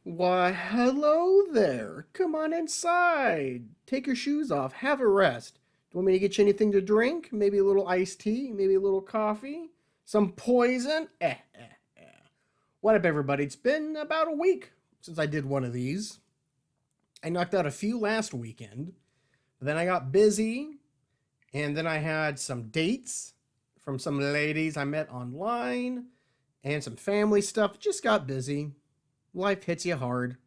Why, hello there. Come on inside. Take your shoes off. Have a rest. Do you want me to get you anything to drink? Maybe a little iced tea? Maybe a little coffee? Some poison? Eh. What up, everybody? It's been about a week since I did one of these. I knocked out a few last weekend. But then I got busy, and then I had some dates from some ladies I met online, and some family stuff. Just got busy. Life hits you hard.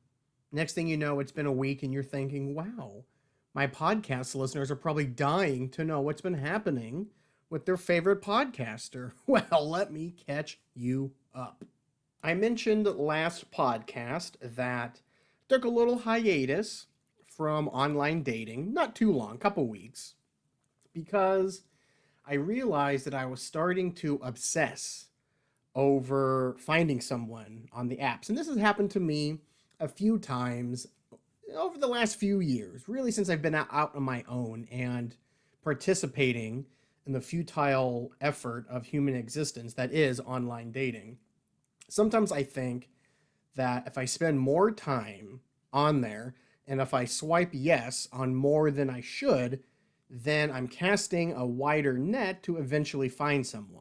Next thing you know, it's been a week and you're thinking, wow, my podcast listeners are probably dying to know what's been happening with their favorite podcaster. Well, let me catch you up. I mentioned last podcast that I took a little hiatus from online dating, not too long, couple weeks, because I realized that I was starting to obsess over finding someone on the apps. And this has happened to me a few times over the last few years, really since I've been out on my own and participating in the futile effort of human existence that is online dating. Sometimes I think that if I spend more time on there and if I swipe yes on more than I should, then I'm casting a wider net to eventually find someone.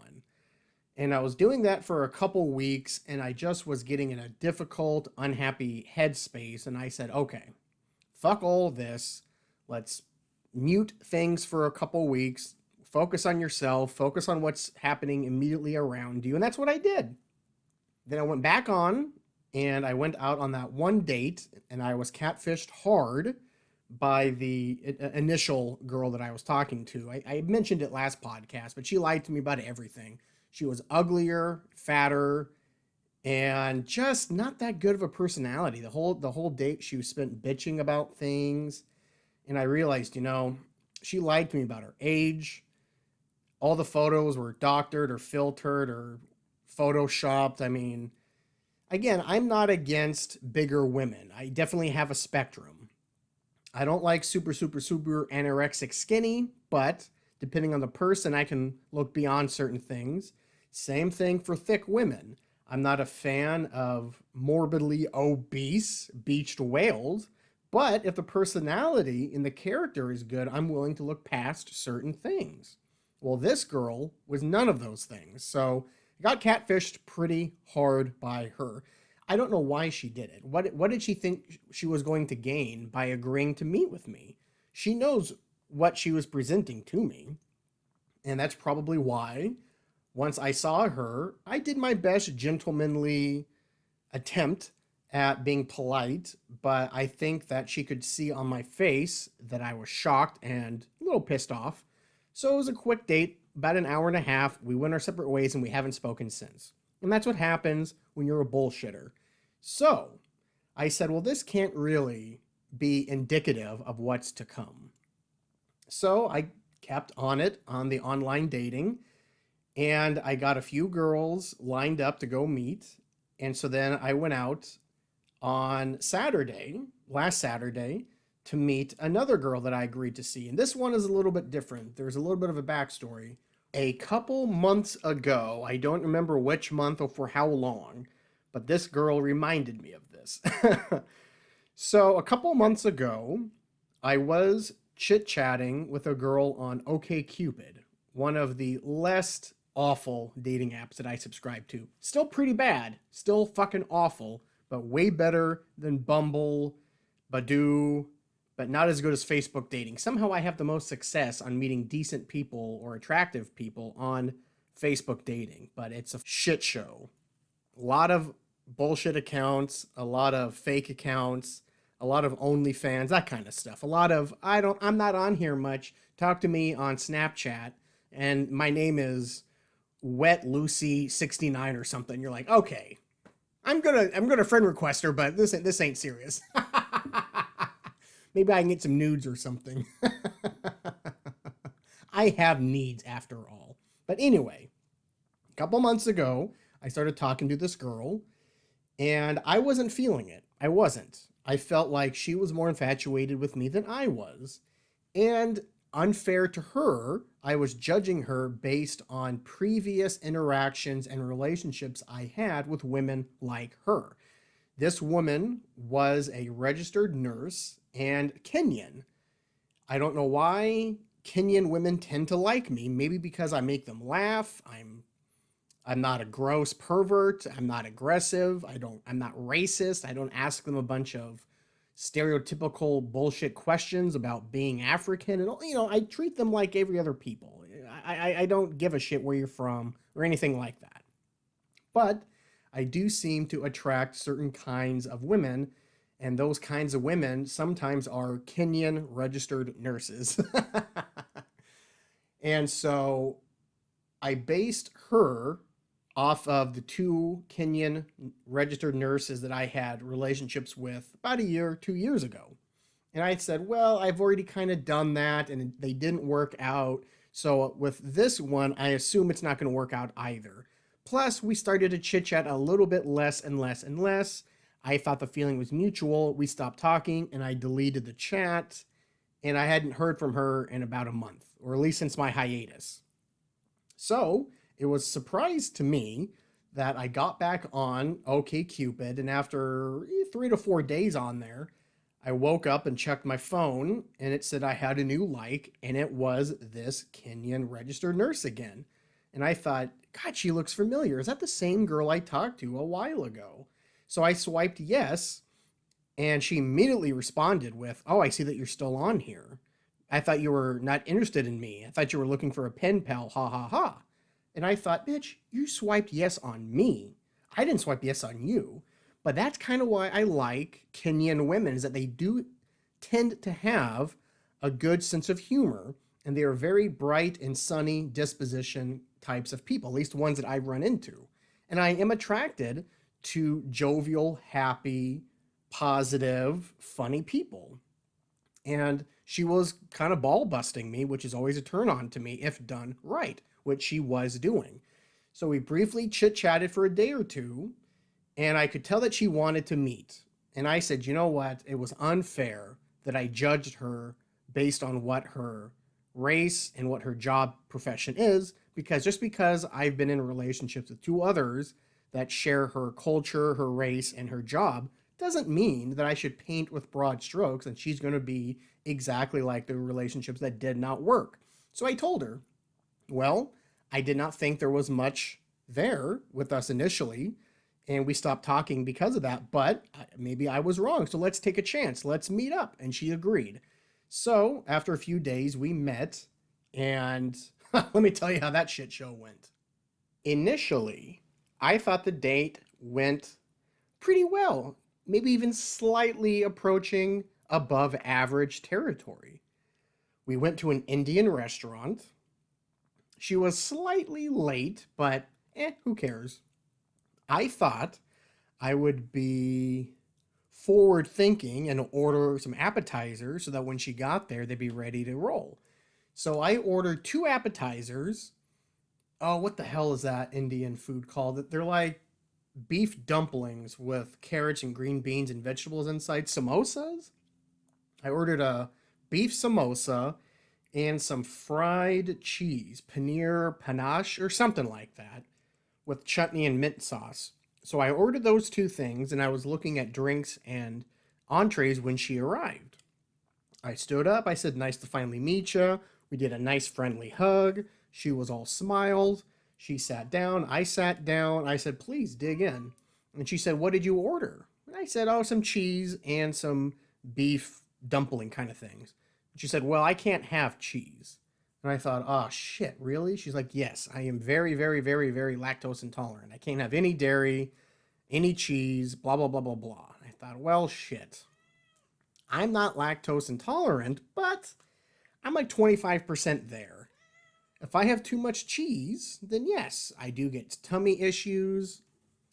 And I was doing that for a couple weeks and I just was getting in a difficult, unhappy headspace. And I said, okay, fuck all this. Let's mute things for a couple weeks. Focus on yourself. Focus on what's happening immediately around you. And that's what I did. Then I went back on and I went out on that one date and I was catfished hard by the initial girl that I was talking to. I mentioned it last podcast, but she lied to me about everything. She was uglier, fatter, and just not that good of a personality. The whole date she was spent bitching about things, and I realized, she lied to me about her age. All the photos were doctored or filtered or photoshopped. I mean, again, I'm not against bigger women. I definitely have a spectrum. I don't like super anorexic skinny, but depending on the person, I can look beyond certain things. Same thing for thick women. I'm not a fan of morbidly obese beached whales, but if the personality and the character is good, I'm willing to look past certain things. Well, this girl was none of those things, so I got catfished pretty hard by her. I don't know why she did it. What did she think she was going to gain by agreeing to meet with me? She knows what she was presenting to me, and that's probably why once I saw her, I did my best gentlemanly attempt at being polite, but I think that she could see on my face that I was shocked and a little pissed off. So it was a quick date, about an hour and a half. We went our separate ways and we haven't spoken since. And that's what happens when you're a bullshitter. So I said, well, this can't really be indicative of what's to come. So I kept on it on the online dating and I got a few girls lined up to go meet. And so then I went out on last Saturday, to meet another girl that I agreed to see. And this one is a little bit different. There's a little bit of a backstory. A couple months ago, I don't remember which month or for how long, but this girl reminded me of this. So a couple months ago, I was chit-chatting with a girl on OkCupid, one of the less awful dating apps that I subscribe to. Still pretty bad, still fucking awful, but way better than Bumble, Badoo, but not as good as Facebook dating. Somehow I have the most success on meeting decent people or attractive people on Facebook dating, but it's a shit show. A lot of bullshit accounts, a lot of fake accounts, a lot of OnlyFans, that kind of stuff. A lot of I'm not on here much. Talk to me on Snapchat and my name is Wet Lucy 69 or something. You're like, okay, I'm gonna friend request her, but this ain't serious. Maybe I can get some nudes or something. I have needs after all. But anyway, a couple months ago, I started talking to this girl, and I wasn't feeling it. I wasn't. I felt like she was more infatuated with me than I was. And unfair to her, I was judging her based on previous interactions and relationships I had with women like her. This woman was a registered nurse and Kenyan. I don't know why Kenyan women tend to like me. Maybe because I make them laugh. I'm not a gross pervert. I'm not aggressive. I'm not racist. I don't ask them a bunch of stereotypical bullshit questions about being African. And, I treat them like every other people. I don't give a shit where you're from or anything like that. But I do seem to attract certain kinds of women, and those kinds of women sometimes are Kenyan registered nurses. And so I based her off of the two Kenyan registered nurses that I had relationships with about a year, 2 years ago. And I said, well, I've already kind of done that and they didn't work out. So with this one, I assume it's not going to work out either. Plus, we started to chit chat a little bit less and less and less. I thought the feeling was mutual. We stopped talking and I deleted the chat. And I hadn't heard from her in about a month, or at least since my hiatus. So it was a surprise to me that I got back on OkCupid, and after 3 to 4 days on there, I woke up and checked my phone, and it said I had a new like, and it was this Kenyan registered nurse again. And I thought, God, she looks familiar. Is that the same girl I talked to a while ago? So I swiped yes, and she immediately responded with, oh, I see that you're still on here. I thought you were not interested in me. I thought you were looking for a pen pal, ha ha ha. And I thought, bitch, you swiped yes on me. I didn't swipe yes on you. But that's kind of why I like Kenyan women, is that they do tend to have a good sense of humor. And they are very bright and sunny disposition types of people, at least ones that I've run into. And I am attracted to jovial, happy, positive, funny people. And she was kind of ball busting me, which is always a turn on to me if done right, which she was doing. So we briefly chit chatted for a day or two, and I could tell that she wanted to meet. And I said, you know what? It was unfair that I judged her based on what her race and what her job profession is, because just because I've been in relationships with two others that share her culture, her race, and her job doesn't mean that I should paint with broad strokes and she's going to be exactly like the relationships that did not work. So I told her, well, I did not think there was much there with us initially, and we stopped talking because of that, but maybe I was wrong. So let's take a chance. Let's meet up. And she agreed. So after a few days, we met, and let me tell you how that shit show went. Initially, I thought the date went pretty well, maybe even slightly approaching above average territory. We went to an Indian restaurant. She was slightly late, but who cares? I thought I would be forward thinking and order some appetizers so that when she got there, they'd be ready to roll. So I ordered 2 appetizers. Oh, what the hell is that Indian food called? They're like beef dumplings with carrots and green beans and vegetables inside. Samosas? I ordered a beef samosa and some fried cheese, paneer panache or something like that, with chutney and mint sauce. So I ordered those 2 things, and I was looking at drinks and entrees when she arrived. I stood up. I said, nice to finally meet you. We did a nice friendly hug. She was all smiles. She sat down. I sat down. I said, please dig in. And she said, what did you order? And I said, oh, some cheese and some beef dumpling kind of things. And she said, well, I can't have cheese. And I thought, oh, shit, really? She's like, yes, I am very, very, very, very lactose intolerant. I can't have any dairy, any cheese, blah, blah, blah, blah, blah. I thought, well, shit. I'm not lactose intolerant, but I'm like 25% there. If I have too much cheese, then yes, I do get tummy issues.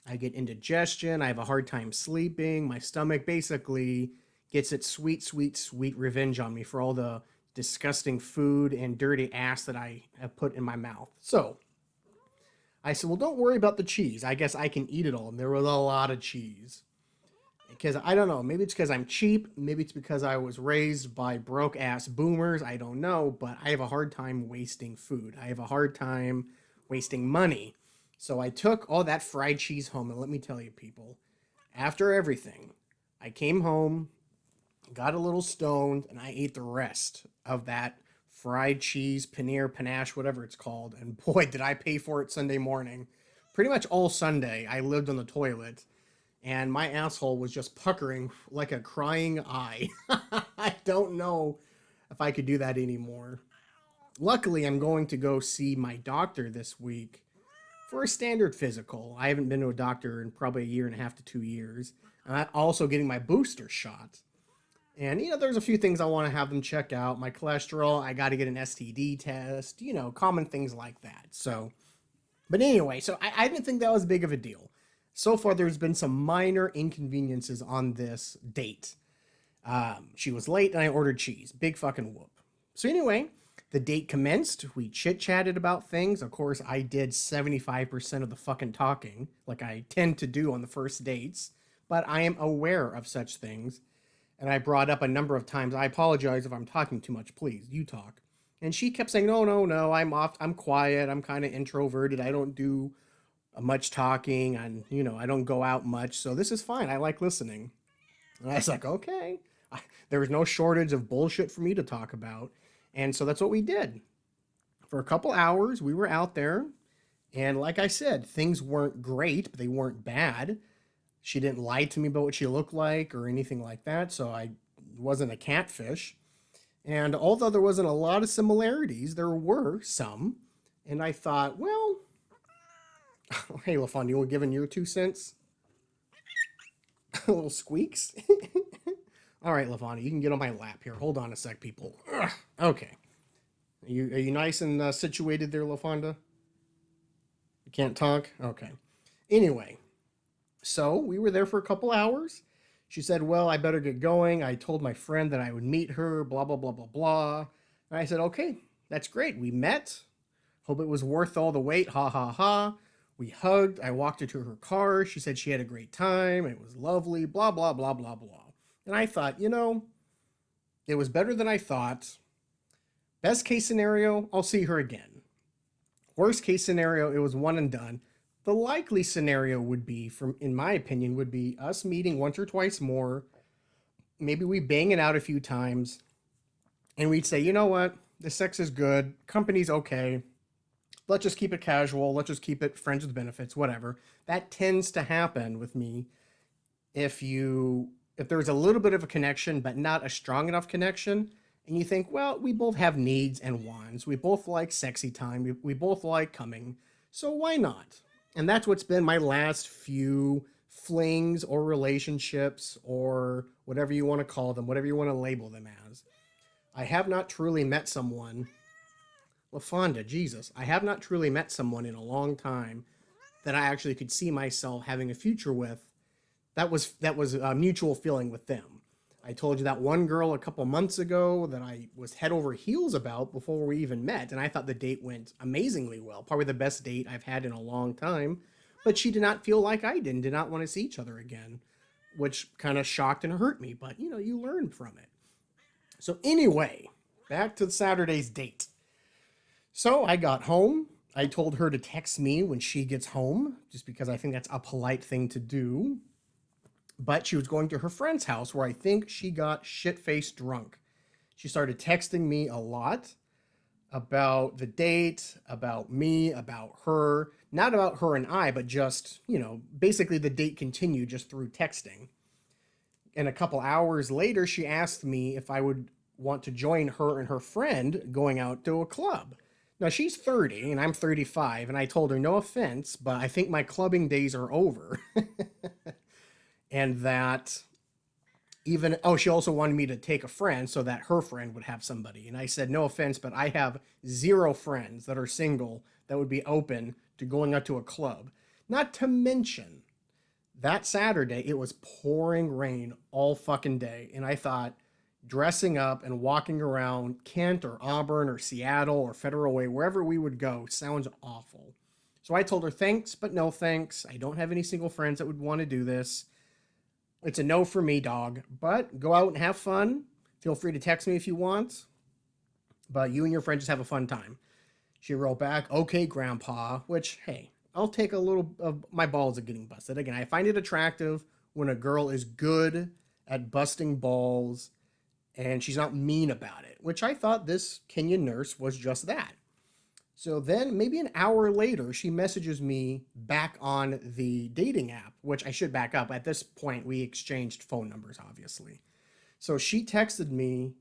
I get indigestion. I have a hard time sleeping. My stomach basically gets its sweet, sweet, sweet revenge on me for all the disgusting food and dirty ass that I have put in my mouth. So I said, well, don't worry about the cheese. I guess I can eat it all. And there was a lot of cheese. Because I don't know, maybe it's because I'm cheap. Maybe it's because I was raised by broke ass boomers. I don't know, but I have a hard time wasting food. I have a hard time wasting money. So I took all that fried cheese home, and let me tell you, people, After everything, I came home, got a little stoned, and I ate the rest of that fried cheese, paneer, panache, whatever it's called. And boy, did I pay for it Sunday morning. Pretty much all Sunday, I lived on the toilet, and my asshole was just puckering like a crying eye. I don't know if I could do that anymore. Luckily, I'm going to go see my doctor this week for a standard physical. I haven't been to a doctor in probably a year and a half to 2 years. And I'm also getting my booster shot. And, there's a few things I want to have them check out. My cholesterol, I got to get an STD test, common things like that. So, but anyway, so I didn't think that was big of a deal. So far, there's been some minor inconveniences on this date. She was late and I ordered cheese. Big fucking whoop. So anyway, the date commenced. We chit-chatted about things. Of course, I did 75% of the fucking talking, like I tend to do on the first dates. But I am aware of such things. And I brought up a number of times, I apologize if I'm talking too much. Please, you talk. And she kept saying, no, no, no, I'm quiet. I'm kind of introverted. I don't do much talking. And, I don't go out much. So this is fine. I like listening. And I was like, okay. There was no shortage of bullshit for me to talk about. And so that's what we did. For a couple hours, we were out there. And like I said, things weren't great, but they weren't bad. She didn't lie to me about what she looked like or anything like that. So I wasn't a catfish. And although there wasn't a lot of similarities, there were some. And I thought, well, hey, LaFond, you giving your 2 cents? Little squeaks. All right, LaFond, you can get on my lap here. Hold on a sec, people. Ugh. Okay. Are you nice and situated there, LaFonda? You can't talk? Okay. Anyway, so we were there for a couple hours. She said, well, I better get going. I told my friend that I would meet her, blah, blah, blah, blah, blah. And I said, okay, that's great. We met. Hope it was worth all the wait. Ha, ha, ha. We hugged. I walked her to her car. She said she had a great time. It was lovely, blah, blah, blah, blah, blah. And I thought, it was better than I thought. Best case scenario, I'll see her again. Worst case scenario, it was one and done. The likely scenario would be, in my opinion, would be us meeting once or twice more. Maybe we bang it out a few times. And we'd say, you know what? The sex is good. Company's okay. Let's just keep it casual. Let's just keep it friends with benefits, whatever. That tends to happen with me if there's a little bit of a connection, but not a strong enough connection, and you think, well, we both have needs and wants. We both like sexy time. We both like coming. So why not? And that's what's been my last few flings or relationships or whatever you want to call them, whatever you want to label them as. I have not truly met someone, LaFonda, Jesus, I have not truly met someone in a long time that I actually could see myself having a future with. That was a mutual feeling with them. I told you that one girl a couple months ago that I was head over heels about before we even met, and I thought the date went amazingly well. Probably the best date I've had in a long time. But she did not feel like I did not want to see each other again, which kind of shocked and hurt me. But, you learn from it. So anyway, back to Saturday's date. So I got home. I told her to text me when she gets home, just because I think that's a polite thing to do. But she was going to her friend's house where I think she got shit-faced drunk. She started texting me a lot about the date, about me, about her. Not about her and I, but just, basically the date continued just through texting. And a couple hours later, she asked me if I would want to join her and her friend going out to a club. Now, she's 30 and I'm 35, and I told her, no offense, but I think my clubbing days are over. And that she also wanted me to take a friend so that her friend would have somebody. And I said, no offense, but I have 0 friends that are single that would be open to going out to a club. Not to mention, that Saturday, it was pouring rain all fucking day. And I thought, dressing up and walking around Kent or Auburn or Seattle or Federal Way, wherever we would go, sounds awful. So I told her, thanks, but no thanks. I don't have any single friends that would want to do this. It's a no for me, dog. But go out and have fun. Feel free to text me if you want. But you and your friend just have a fun time. She wrote back, okay, Grandpa, which, hey, I'll take a little of my balls of getting busted. Again, I find it attractive when a girl is good at busting balls and she's not mean about it, which I thought this Kenyan nurse was just that. So then, maybe an hour later, she messages me back on the dating app, which I should back up. At this point, we exchanged phone numbers, obviously. So she texted me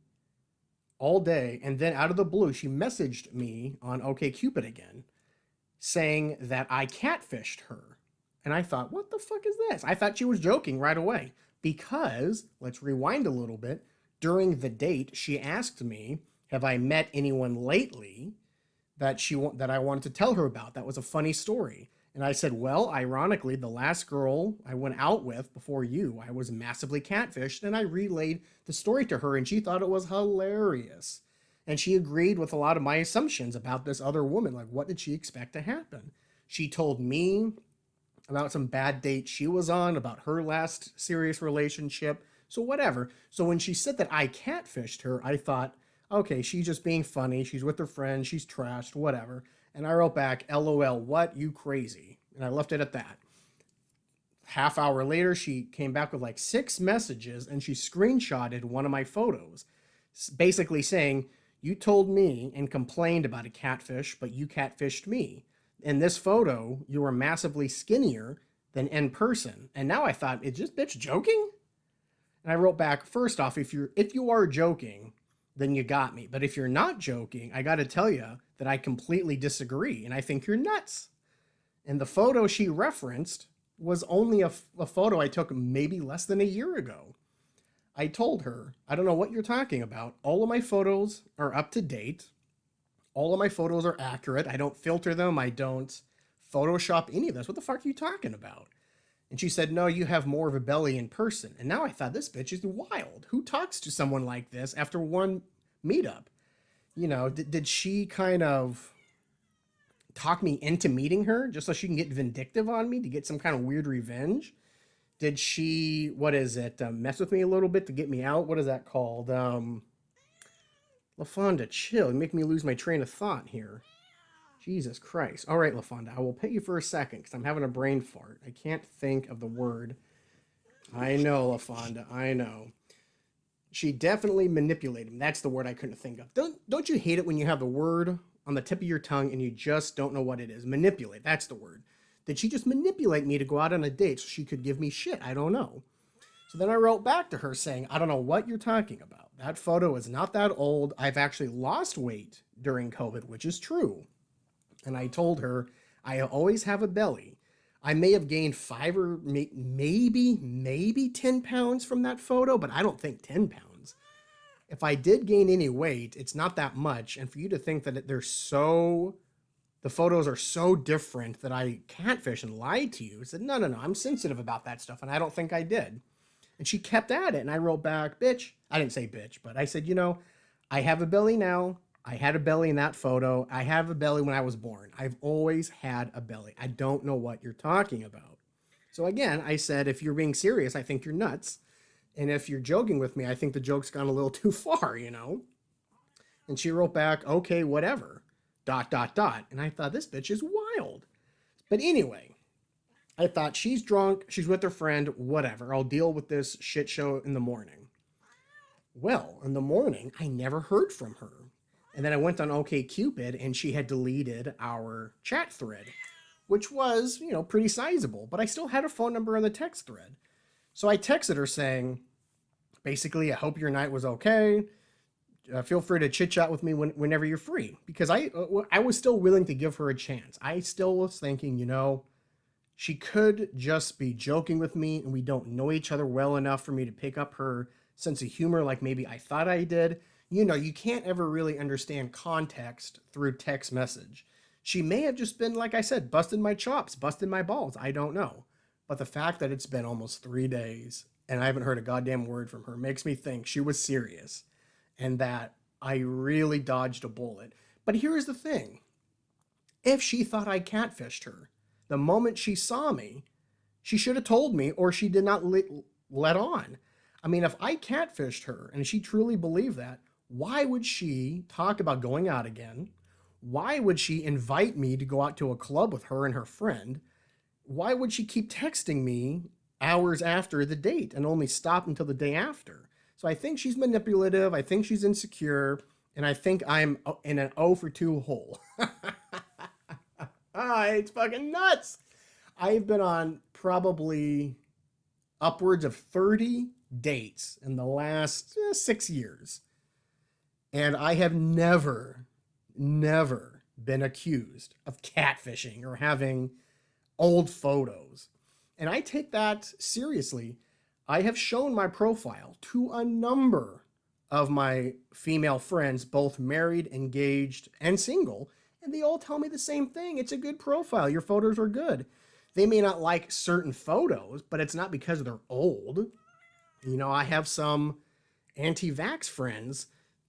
all day, and then out of the blue, she messaged me on OkCupid again, saying that I catfished her. And I thought, what the fuck is this? I thought she was joking right away because, let's rewind a little bit, during the date, she asked me, have I met anyone lately that I wanted to tell her about? That was a funny story. And I said, well, ironically, the last girl I went out with before you, I was massively catfished, and I relayed the story to her, and she thought it was hilarious. And she agreed with a lot of my assumptions about this other woman. Like, what did she expect to happen? She told me about some bad dates she was on, about her last serious relationship. So whatever. So when she said that I catfished her, I thought, okay, she's just being funny. She's with her friends. She's trashed, whatever. And I wrote back, LOL, what? You crazy. And I left it at that. Half hour later, she came back with like 6 messages and she screenshotted one of my photos, basically saying, you told me and complained about a catfish, but you catfished me. In this photo, you were massively skinnier than in person. And now I thought, is this bitch joking? And I wrote back, first off, if you are joking, then you got me. But if you're not joking, I got to tell you that I completely disagree, and I think you're nuts. And the photo she referenced was only a photo I took maybe less than a year ago. I told her, I don't know what you're talking about. All of my photos are up to date. All of my photos are accurate. I don't filter them. I don't Photoshop any of this. What the fuck are you talking about? And she said, no, you have more of a belly in person. And now I thought, this bitch is wild. Who talks to someone like this after one meetup? You know, did she kind of talk me into meeting her just so she can get vindictive on me, to get some kind of weird revenge? Did she, what is it, mess with me a little bit to get me out? What is that called? LaFonda, chill. You make me lose my train of thought here. Jesus Christ. All right, LaFonda, I will pay you for a second because I'm having a brain fart. I can't think of the word. I know, LaFonda, I know. She definitely manipulated him. That's the word I couldn't think of. Don't you hate it when you have the word on the tip of your tongue and you just don't know what it is? Manipulate, that's the word. Did she just manipulate me to go out on a date so she could give me shit? I don't know. So then I wrote back to her saying, I don't know what you're talking about. That photo is not that old. I've actually lost weight during COVID, which is true. And I told her, I always have a belly. I may have gained 5 or maybe 10 pounds from that photo, but I don't think 10 pounds. If I did gain any weight, it's not that much. And for you to think that the photos are so different that I catfish and lied to you, I said, no, I'm sensitive about that stuff, and I don't think I did. And she kept at it, and I wrote back, bitch. I didn't say bitch, but I said, I have a belly now. I had a belly in that photo. I have a belly when I was born. I've always had a belly. I don't know what you're talking about. So again, I said, if you're being serious, I think you're nuts. And if you're joking with me, I think the joke's gone a little too far, And she wrote back, okay, whatever, ... And I thought, this bitch is wild. But anyway, I thought, she's drunk, she's with her friend, whatever. I'll deal with this shit show in the morning. Well, in the morning, I never heard from her. And then I went on OkCupid, and she had deleted our chat thread, which was, pretty sizable. But I still had her phone number in the text thread. So I texted her saying, basically, I hope your night was okay. Feel free to chit-chat with me whenever you're free. Because I was still willing to give her a chance. I still was thinking, she could just be joking with me, and we don't know each other well enough for me to pick up her sense of humor like maybe I thought I did. You can't ever really understand context through text message. She may have just been, like I said, busting my chops, busting my balls. I don't know. But the fact that it's been almost 3 days and I haven't heard a goddamn word from her makes me think she was serious and that I really dodged a bullet. But here's the thing. If she thought I catfished her, the moment she saw me, she should have told me, or she did not let on. I mean, if I catfished her and she truly believed that, why would she talk about going out again? Why would she invite me to go out to a club with her and her friend? Why would she keep texting me hours after the date and only stop until the day after. So I think she's manipulative. I think she's insecure. And I think I'm in an 0 for 2 hole. It's fucking nuts. I've been on probably upwards of 30 dates in the last 6 years. And I have never been accused of catfishing or having old photos. And I take that seriously. I have shown my profile to a number of my female friends, both married, engaged, and single, and they all tell me the same thing. It's a good profile. Your photos are good. They may not like certain photos, but it's not because they're old. You know, I have some anti-vax friends,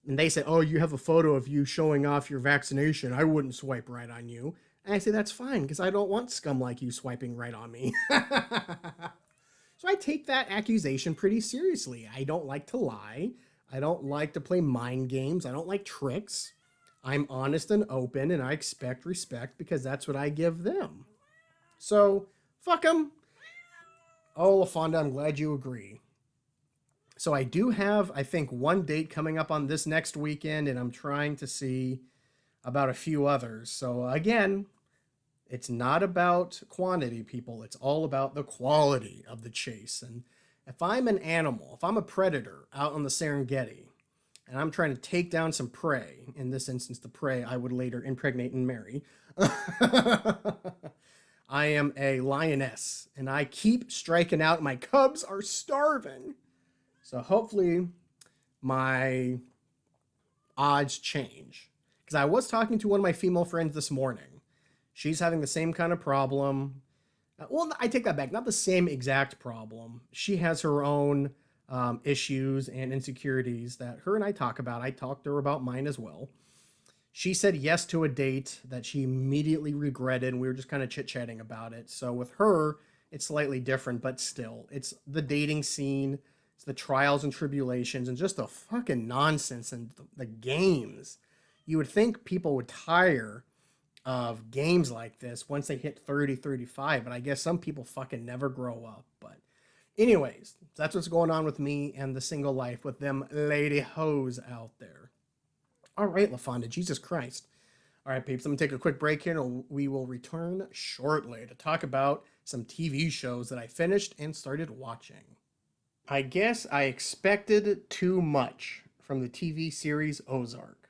and they say, oh, you have a photo of you showing off your vaccination. I wouldn't swipe right on you. And I say, that's fine, because I don't want scum like you swiping right on me. So I take that accusation pretty seriously. I don't like to lie. I don't like to play mind games. I don't like tricks. I'm honest and open, and I expect respect because that's what I give them. So, fuck them. Oh, LaFonda, I'm glad you agree. So I do have, I think, one date coming up on this next weekend, and I'm trying to see about a few others. So again, it's not about quantity, people. It's all about the quality of the chase. And if I'm an animal, if I'm a predator out on the Serengeti, and I'm trying to take down some prey, in this instance, the prey I would later impregnate and marry, I am a lioness, and I keep striking out. My cubs are starving. So hopefully my odds change. Because I was talking to one of my female friends this morning. She's having the same kind of problem. Well, I take that back. Not the same exact problem. She has her own issues and insecurities that her and I talk about. I talked to her about mine as well. She said yes to a date that she immediately regretted, and we were just kind of chit-chatting about it. So with her, it's slightly different, but still, it's the dating scene, it's the trials and tribulations, and just the fucking nonsense and the games. You would think people would tire of games like this once they hit 30, 35, but I guess some people fucking never grow up. But anyways, that's what's going on with me and the single life with them lady hoes out there. All right, LaFonda, Jesus Christ. All right, peeps, I'm going to take a quick break here, and we will return shortly to talk about some TV shows that I finished and started watching. I guess I expected too much from the TV series Ozark.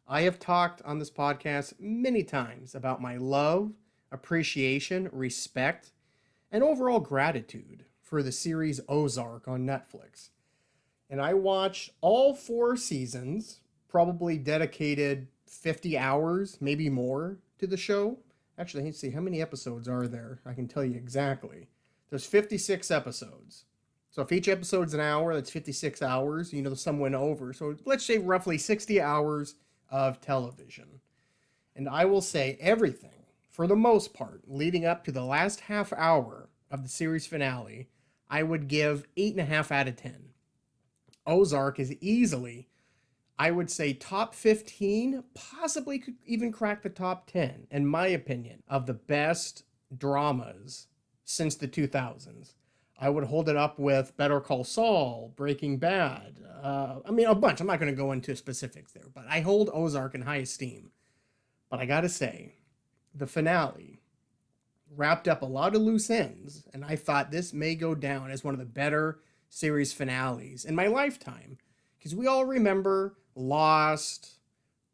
I have talked on this podcast many times about my love, appreciation, respect, and overall gratitude for the series Ozark on Netflix. And I watched all 4 seasons, probably dedicated 50 hours, maybe more, to the show. Actually, let's see, how many episodes are there? I can tell you exactly. There's 56 episodes. So if each episode's an hour, that's 56 hours. You know, some went over. So let's say roughly 60 hours of television. And I will say everything, for the most part, leading up to the last half hour of the series finale, I would give 8.5 out of 10. Ozark is easily, I would say, top 15, possibly could even crack the top 10, in my opinion, of the best dramas since the 2000s. I would hold it up with Better Call Saul, Breaking Bad. I mean, a bunch. I'm not going to go into specifics there, but I hold Ozark in high esteem. But I got to say, the finale wrapped up a lot of loose ends, and I thought this may go down as one of the better series finales in my lifetime. Because we all remember Lost,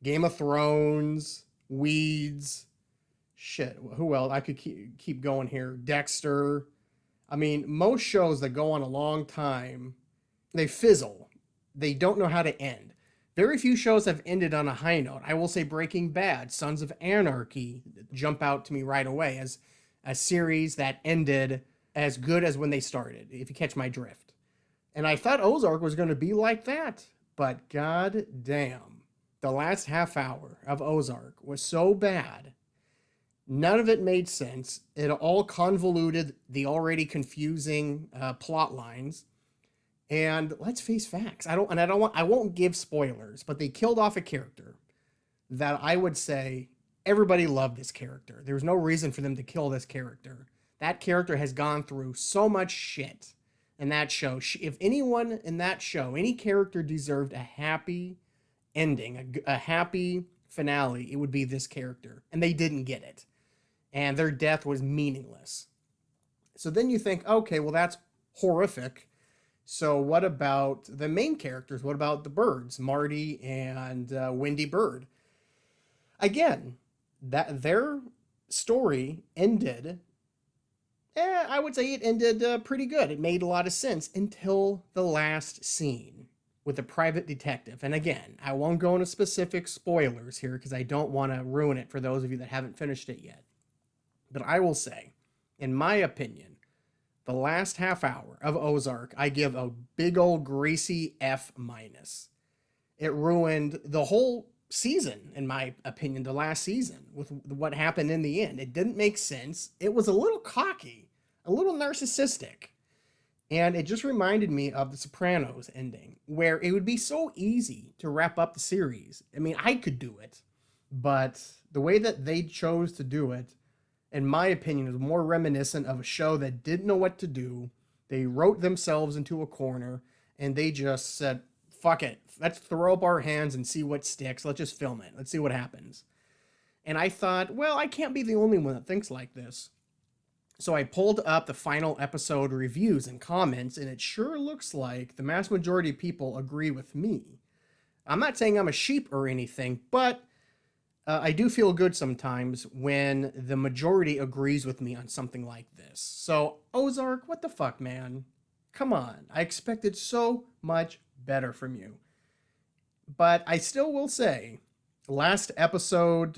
Game of Thrones, Weeds, shit, who else? I could keep going here. Dexter. I mean, most shows that go on a long time, they fizzle. They don't know how to end. Very few shows have ended on a high note. I will say Breaking Bad, Sons of Anarchy jump out to me right away as a series that ended as good as when they started, if you catch my drift. And I thought Ozark was going to be like that. But god damn, the last half hour of Ozark was so bad. None of it made sense. It all convoluted the already confusing plot lines. And let's face facts. I won't give spoilers, but they killed off a character that I would say everybody loved this character. There was no reason for them to kill this character. That character has gone through so much shit in that show. If anyone in that show, any character deserved a happy ending, a happy finale, it would be this character. And they didn't get it. And their death was meaningless. So then you think, okay, well, that's horrific. So what about the main characters? What about the birds, Marty and Wendy Bird? Again, that their story ended. I would say it ended pretty good. It made a lot of sense until the last scene with the private detective. And again, I won't go into specific spoilers here because I don't want to ruin it for those of you that haven't finished it yet. But I will say, in my opinion, the last half hour of Ozark, I give a big old greasy F-. It ruined the whole season, in my opinion, the last season, with what happened in the end. It didn't make sense. It was a little cocky, a little narcissistic. And it just reminded me of The Sopranos ending, where it would be so easy to wrap up the series. I mean, I could do it, but the way that they chose to do it, in my opinion, is more reminiscent of a show that didn't know what to do. They wrote themselves into a corner, and they just said, fuck it, let's throw up our hands and see what sticks. Let's just film it. Let's see what happens. And I thought, well, I can't be the only one that thinks like this. So I pulled up the final episode reviews and comments, and it sure looks like the mass majority of people agree with me. I'm not saying I'm a sheep or anything, but I do feel good sometimes when the majority agrees with me on something like this. So, Ozark, what the fuck, man? Come on. I expected so much better from you. But I still will say, last episode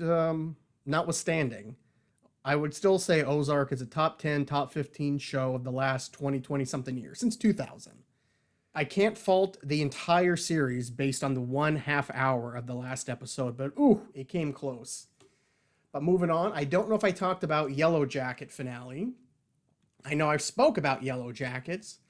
notwithstanding, I would still say Ozark is a top 10, top 15 show of the last 20 something years, since 2000. I can't fault the entire series based on the 1/2 hour of the last episode, but ooh, it came close. But moving on, I don't know if I talked about Yellow Jacket finale. I know I've spoke about Yellow Jackets,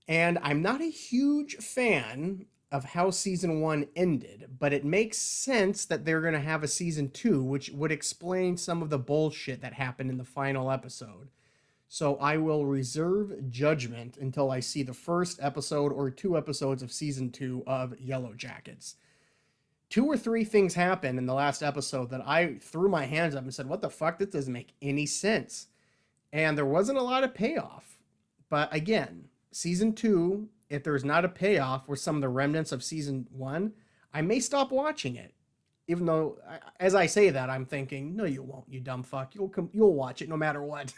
and I'm not a huge fan of how season 1 ended, but it makes sense that they're going to have a season 2, which would explain some of the bullshit that happened in the final episode. So I will reserve judgment until I see the first episode or 2 episodes of season 2 of Yellow Jackets. 2 or 3 things happened in the last episode that I threw my hands up and said, what the fuck? This doesn't make any sense. And there wasn't a lot of payoff. But again, season 2, if there's not a payoff with some of the remnants of season 1, I may stop watching it. Even though, as I say that, I'm thinking, no, you won't, you dumb fuck. You'll watch it no matter what.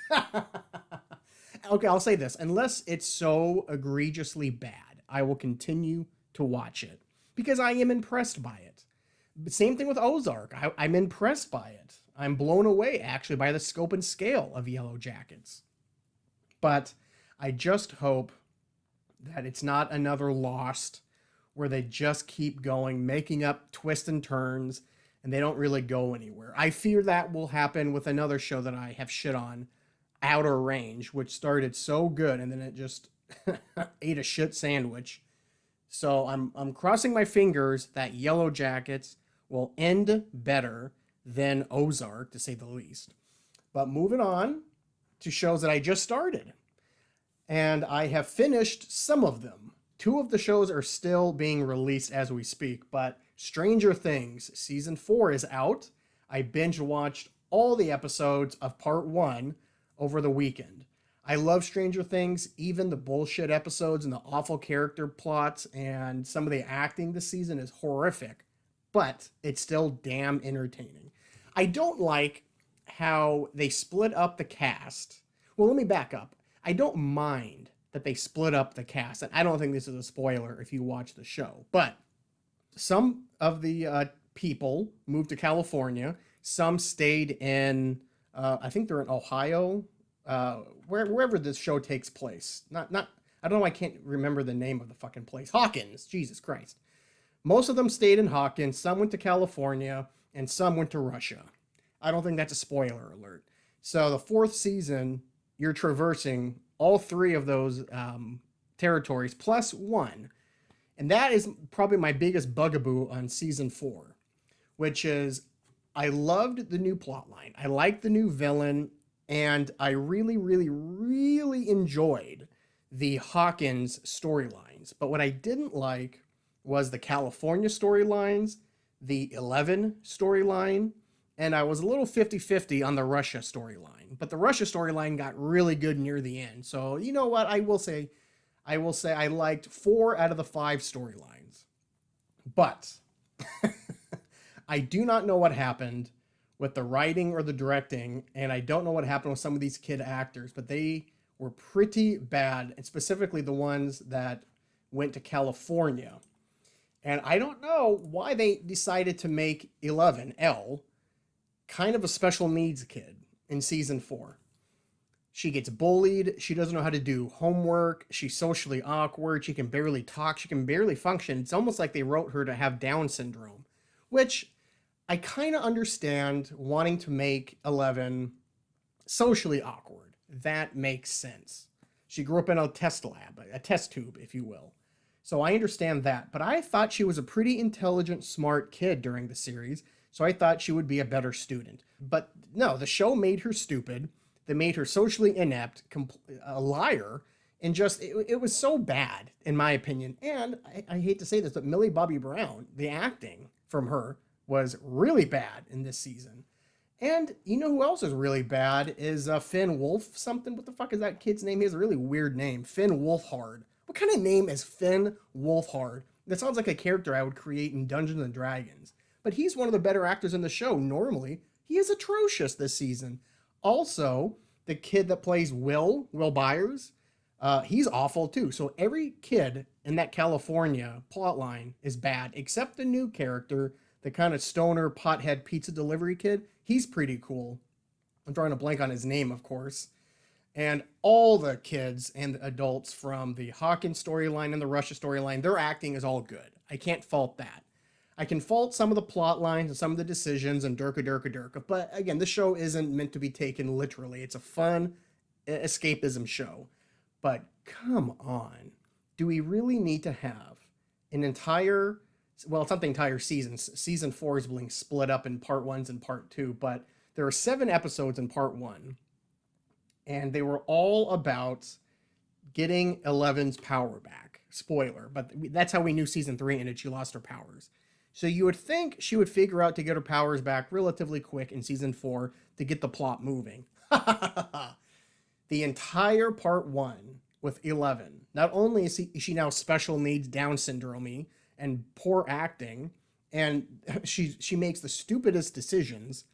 Okay, I'll say this. Unless it's so egregiously bad, I will continue to watch it. Because I am impressed by it. But same thing with Ozark. I'm impressed by it. I'm blown away, actually, by the scope and scale of Yellow Jackets. But I just hope that it's not another Lost, where they just keep going, making up twists and turns, and they don't really go anywhere. I fear that will happen with another show that I have shit on, Outer Range, which started so good, and then it just ate a shit sandwich. So I'm crossing my fingers that Yellow Jackets will end better than Ozark, to say the least. But moving on to shows that I just started. And I have finished some of them. 2 of the shows are still being released as we speak, but Stranger Things Season 4 is out. I binge watched all the episodes of Part 1 over the weekend. I love Stranger Things, even the bullshit episodes and the awful character plots, and some of the acting this season is horrific, but it's still damn entertaining. I don't like how they split up the cast. Well, let me back up. I don't mind that they split up the cast. And I don't think this is a spoiler if you watch the show. But some of the people moved to California. Some stayed in, I think they're in Ohio, wherever this show takes place. I don't know, I can't remember the name of the fucking place. Hawkins, Jesus Christ. Most of them stayed in Hawkins. Some went to California, and some went to Russia. I don't think that's a spoiler alert. So the 4th season, you're traversing all 3 of those territories plus 1. And that is probably my biggest bugaboo on season 4, which is I loved the new plot line. I liked the new villain, And I really, really, really enjoyed the Hawkins storylines. But what I didn't like was the California storylines, the 11 storyline, and I was a little 50-50 on the Russia storyline. But the Russia storyline got really good near the end. So, you know what? I will say I liked 4 out of the 5 storylines. But I do not know what happened with the writing or the directing, and I don't know what happened with some of these kid actors, but they were pretty bad, and specifically the ones that went to California. And I don't know why they decided to make 11, Elle, kind of a special needs kid in season 4. She gets bullied. She doesn't know how to do homework. She's socially awkward. She can barely talk. She can barely function. It's almost like they wrote her to have Down syndrome, which I kind of understand wanting to make 11 socially awkward. That makes sense. She grew up in a test lab, a test tube, if you will. So I understand that. But I thought she was a pretty intelligent, smart kid during the series. So I thought she would be a better student. But no, the show made her stupid. They made her socially inept, a liar, and just, it was so bad, in my opinion. And I hate to say this, but Millie Bobby Brown, the acting from her was really bad in this season. And you know who else is really bad is Finn Wolf something. What the fuck is that kid's name? He has a really weird name. Finn Wolfhard. What kind of name is Finn Wolfhard? That sounds like a character I would create in Dungeons and Dragons. But he's one of the better actors in the show normally. He is atrocious this season. Also, the kid that plays Will Byers, he's awful too. So every kid in that California plotline is bad, except the new character, the kind of stoner pothead pizza delivery kid. He's pretty cool. I'm drawing a blank on his name, of course. And all the kids and adults from the Hawkins storyline and the Russia storyline, their acting is all good. I can't fault that. I can fault some of the plot lines and some of the decisions and Durka. But again, this show isn't meant to be taken literally. It's a fun escapism show. But come on. Do we really need to have an entire, well, it's not the entire season. Season 4 is being split up in part 1s and part 2. But there are 7 episodes in part 1. And they were all about getting 11's power back. Spoiler. But that's how we knew season 3 ended. She lost her powers. So you would think she would figure out to get her powers back relatively quick in season 4 to get the plot moving. The entire part 1 with 11. Not only is she now special needs Down syndrome and poor acting, and she makes the stupidest decisions,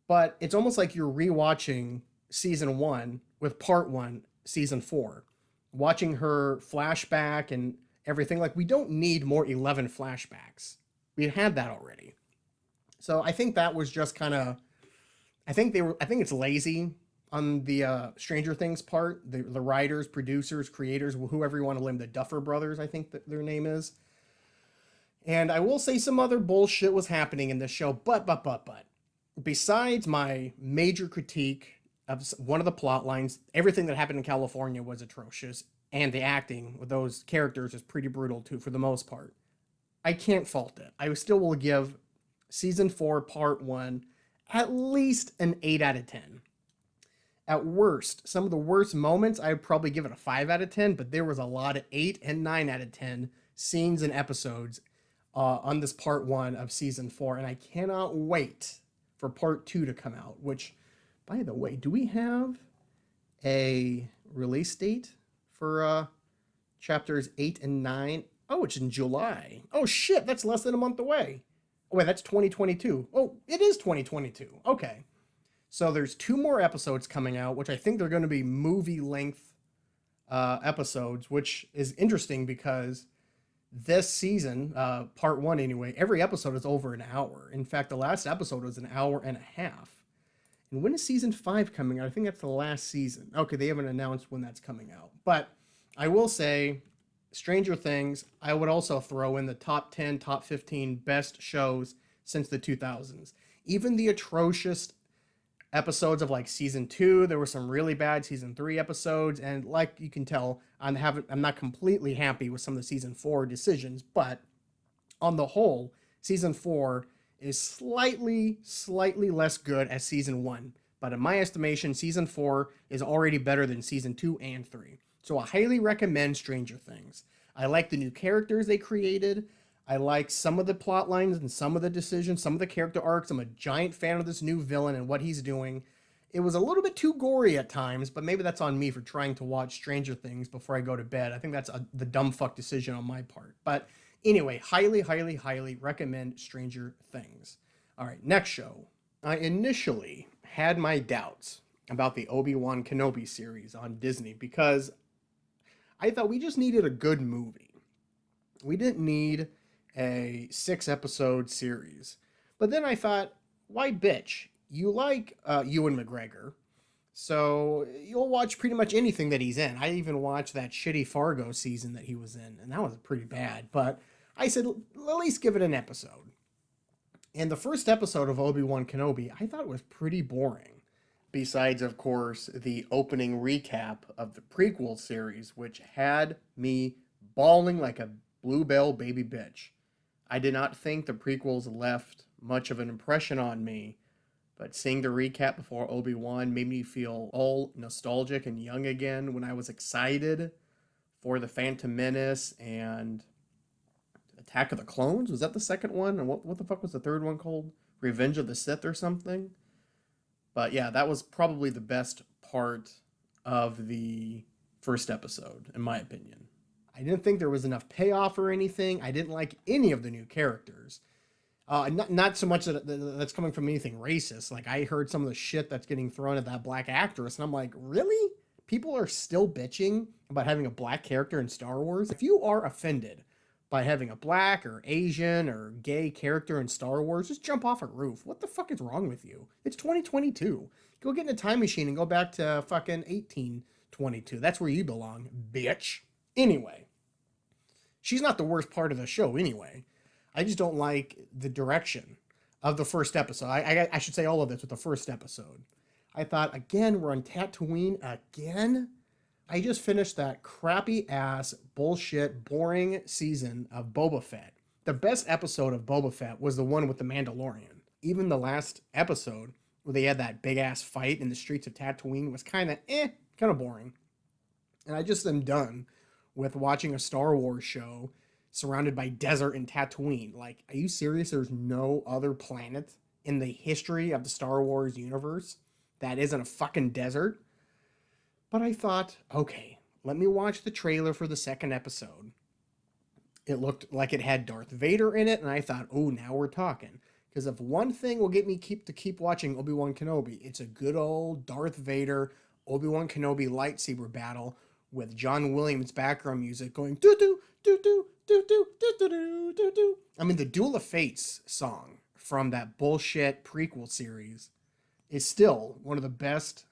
but it's almost like you're rewatching season 1 with part 1, season 4. Watching her flashback and everything. Like, we don't need more 11 flashbacks. We had that already. So I think that was just kind of, I think it's lazy on the Stranger Things part. The writers, producers, creators, whoever you want to name, the Duffer Brothers, I think that their name is. And I will say some other bullshit was happening in this show, but. Besides my major critique of one of the plot lines, everything that happened in California was atrocious, and the acting with those characters is pretty brutal too, for the most part. I can't fault it. I still will give season 4, part 1, at least an 8 out of 10. At worst, some of the worst moments, I would probably give it a 5 out of 10, but there was a lot of 8 and 9 out of 10 scenes and episodes on this part 1 of season 4, and I cannot wait for part 2 to come out, which, by the way, do we have a release date for chapters 8 and 9? Oh, it's in July. Oh, shit, that's less than a month away. Oh, wait, that's 2022. Oh, it is 2022. Okay. So there's 2 more episodes coming out, which I think they're going to be movie-length episodes, which is interesting because this season, part 1 anyway, every episode is over an hour. In fact, the last episode was an hour and a half. And when is season 5 coming out? I think that's the last season. Okay, they haven't announced when that's coming out. But I will say, Stranger Things, I would also throw in the top 10, top 15 best shows since the 2000s. Even the atrocious episodes of like season 2, there were some really bad season 3 episodes, and like you can tell, I'm not completely happy with some of the season 4 decisions, but on the whole, season 4 is slightly less good as season 1. But in my estimation, season 4 is already better than season 2 and 3. So I highly recommend Stranger Things. I like the new characters they created. I like some of the plot lines and some of the decisions, some of the character arcs. I'm a giant fan of this new villain and what he's doing. It was a little bit too gory at times, but maybe that's on me for trying to watch Stranger Things before I go to bed. I think that's the dumb fuck decision on my part. But anyway, highly, highly, highly recommend Stranger Things. All right, next show. I initially had my doubts about the Obi-Wan Kenobi series on Disney because I thought we just needed a good movie. We didn't need a 6-episode series. But then I thought, why bitch? You like Ewan McGregor, so you'll watch pretty much anything that he's in. I even watched that shitty Fargo season that he was in, and that was pretty bad. But I said, at least give it an episode. And the first episode of Obi-Wan Kenobi, I thought was pretty boring. Besides, of course, the opening recap of the prequel series, which had me bawling like a bluebell baby bitch. I did not think the prequels left much of an impression on me, but seeing the recap before Obi-Wan made me feel all nostalgic and young again when I was excited for the Phantom Menace and Attack of the Clones. Was that the second one? And what the fuck was the third one called? Revenge of the Sith or something? But yeah, that was probably the best part of the first episode, in my opinion. I didn't think there was enough payoff or anything. I didn't like any of the new characters. Not so much that's coming from anything racist. Like, I heard some of the shit that's getting thrown at that black actress, and I'm like, really? People are still bitching about having a black character in Star Wars? If you are offended by having a black or Asian or gay character in Star Wars, just jump off a roof. What the fuck is wrong with you? It's 2022. Go get in a time machine and go back to fucking 1822. That's where you belong, bitch. Anyway, she's not the worst part of the show anyway. I just don't like the direction of the first episode. I should say all of this with the first episode. I thought, again, we're on Tatooine again? I just finished that crappy ass, bullshit, boring season of Boba Fett. The best episode of Boba Fett was the one with the Mandalorian. Even the last episode where they had that big ass fight in the streets of Tatooine was kind of boring. And I just am done with watching a Star Wars show surrounded by desert and Tatooine. Like, are you serious? There's no other planet in the history of the Star Wars universe that isn't a fucking desert? But I thought, okay, let me watch the trailer for the second episode. It looked like it had Darth Vader in it, and I thought, oh, now we're talking. Because if one thing will get me keep watching Obi-Wan Kenobi, it's a good old Darth Vader, Obi-Wan Kenobi lightsaber battle with John Williams background music going doo-doo, doo-doo, doo-doo, doo-doo, doo-doo. I mean, the Duel of Fates song from that bullshit prequel series is still one of the best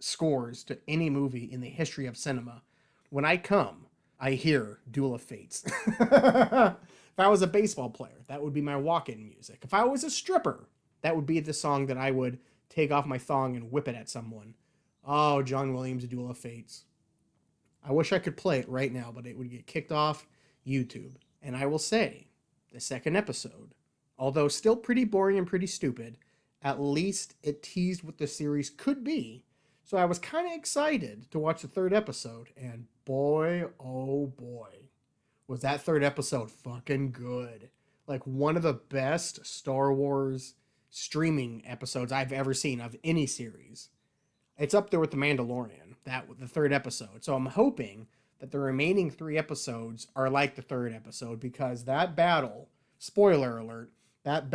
scores to any movie in the history of cinema. When I come, I hear Duel of Fates. If I was a baseball player, that would be my walk-in music. If I was a stripper, that would be the song that I would take off my thong and whip it at someone. Oh, John Williams' Duel of Fates. I wish I could play it right now, but it would get kicked off YouTube. And I will say, the second episode, although still pretty boring and pretty stupid, at least it teased what the series could be. So I was kind of excited to watch the third episode, and boy, oh boy, was that third episode fucking good. Like, one of the best Star Wars streaming episodes I've ever seen of any series. It's up there with The Mandalorian, the third episode. So I'm hoping that the remaining 3 episodes are like the third episode, because that battle, spoiler alert, that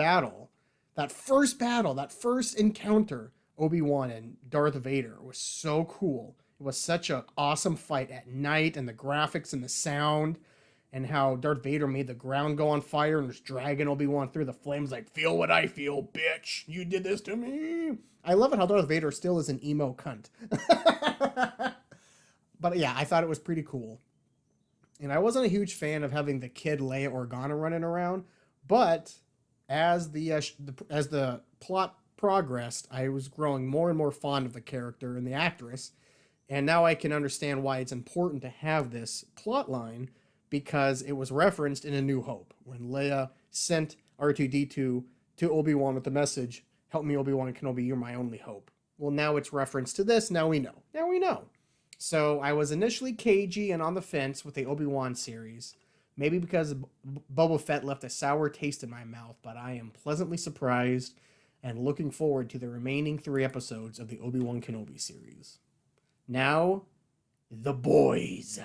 first encounter, Obi-Wan and Darth Vader, was so cool. It was such an awesome fight at night, and the graphics and the sound, and how Darth Vader made the ground go on fire and was dragging Obi-Wan through the flames like, feel what I feel, bitch. You did this to me. I love it how Darth Vader still is an emo cunt. But yeah, I thought it was pretty cool. And I wasn't a huge fan of having the kid Leia Organa running around, but as the plot progressed, I was growing more and more fond of the character and the actress, and now I can understand why it's important to have this plot line, because it was referenced in A New Hope when Leia sent R2-D2 to Obi-Wan with the message, "Help me, Obi-Wan Kenobi, you're my only hope." Well, now it's reference to this. Now we know. Now we know. So I was initially cagey and on the fence with the Obi-Wan series. Maybe because Boba Fett left a sour taste in my mouth, but I am pleasantly surprised and looking forward to the remaining 3 episodes of the Obi-Wan Kenobi series. Now, The Boys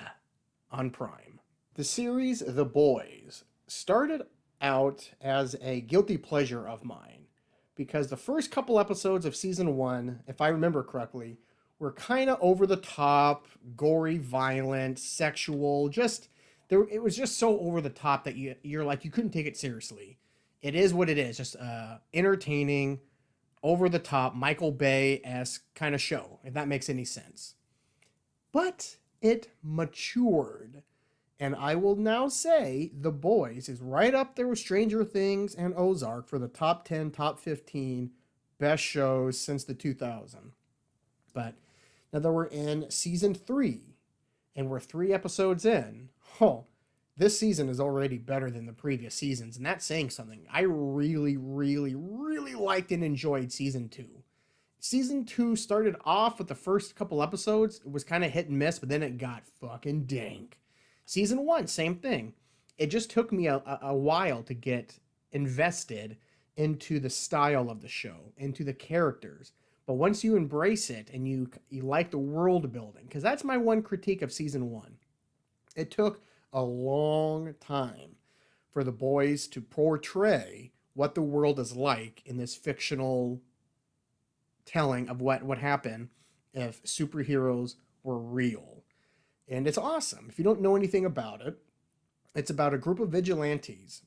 on Prime. The series The Boys started out as a guilty pleasure of mine because the first couple episodes of season 1, if I remember correctly, were kind of over the top, gory, violent, sexual, just there it was just so over the top that you're like you couldn't take it seriously. It is what it is, just entertaining, over the top, Michael Bay-esque kind of show, if that makes any sense. But it matured. And I will now say The Boys is right up there with Stranger Things and Ozark for the top 10, top 15 best shows since the 2000. But now that we're in season 3 and we're 3 episodes in, this season is already better than the previous seasons. And that's saying something. I really, really, really liked and enjoyed season 2. Season 2 started off with the first couple episodes. It was kind of hit and miss, but then it got fucking dank. Season 1, same thing. It just took me a while to get invested into the style of the show, into the characters. But once you embrace it and you like the world building, because that's my one critique of season 1. It took a long time for The Boys to portray what the world is like in this fictional telling of what would happen if superheroes were real. And it's awesome. If you don't know anything about it, it's about a group of vigilantes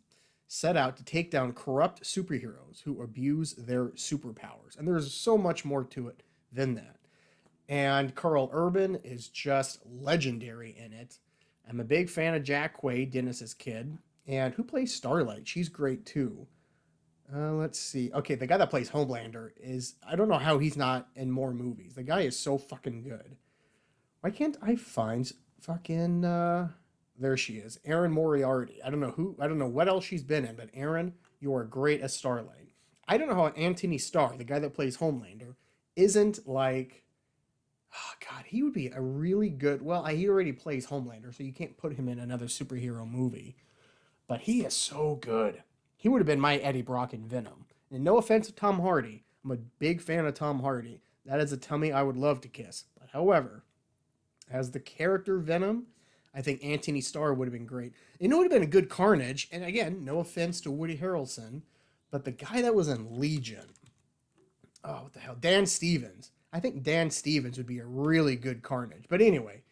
set out to take down corrupt superheroes who abuse their superpowers. And there's so much more to it than that. And Carl Urban is just legendary in it. I'm a big fan of Jack Quaid, Dennis's kid. And who plays Starlight? She's great too. Let's see. Okay, the guy that plays Homelander is... I don't know how he's not in more movies. The guy is so fucking good. Why can't I find fucking... there she is. Erin Moriarty. I don't know what else she's been in, but Erin, you are great as Starlight. I don't know how Anthony Starr, the guy that plays Homelander, isn't like... Oh, God, he would be a really good... Well, he already plays Homelander, so you can't put him in another superhero movie. But he is so good. He would have been my Eddie Brock in Venom. And no offense to Tom Hardy. I'm a big fan of Tom Hardy. That is a tummy I would love to kiss. But however... As the character Venom, I think Anthony Starr would have been great. It would have been a good Carnage. And again, no offense to Woody Harrelson, but the guy that was in Legion. Oh, what the hell? Dan Stevens. I think Dan Stevens would be a really good Carnage. But anyway,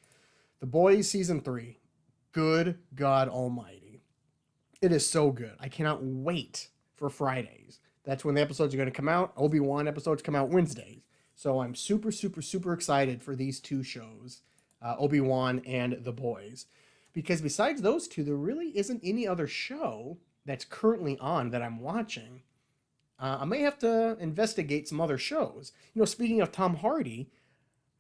The Boys Season 3. Good God Almighty. It is so good. I cannot wait for Fridays. That's when the episodes are going to come out. Obi-Wan episodes come out Wednesdays. So I'm super, super, super excited for these 2 shows. Obi-Wan and The Boys. Because besides those 2, there really isn't any other show that's currently on that I'm watching. I may have to investigate some other shows. Speaking of Tom Hardy,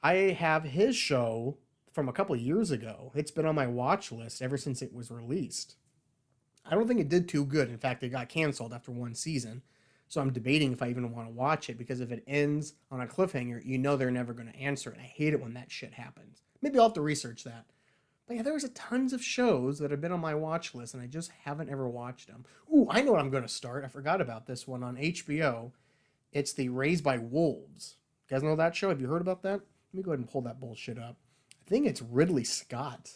I have his show from a couple of years ago. It's been on my watch list ever since it was released. I don't think it did too good. In fact, it got canceled after 1 season. So I'm debating if I even want to watch it, because if it ends on a cliffhanger, they're never going to answer it. I hate it when that shit happens. Maybe I'll have to research that. But yeah, there's tons of shows that have been on my watch list, and I just haven't ever watched them. Ooh, I know what I'm going to start. I forgot about this one on HBO. It's the Raised by Wolves. You guys know that show? Have you heard about that? Let me go ahead and pull that bullshit up. I think it's Ridley Scott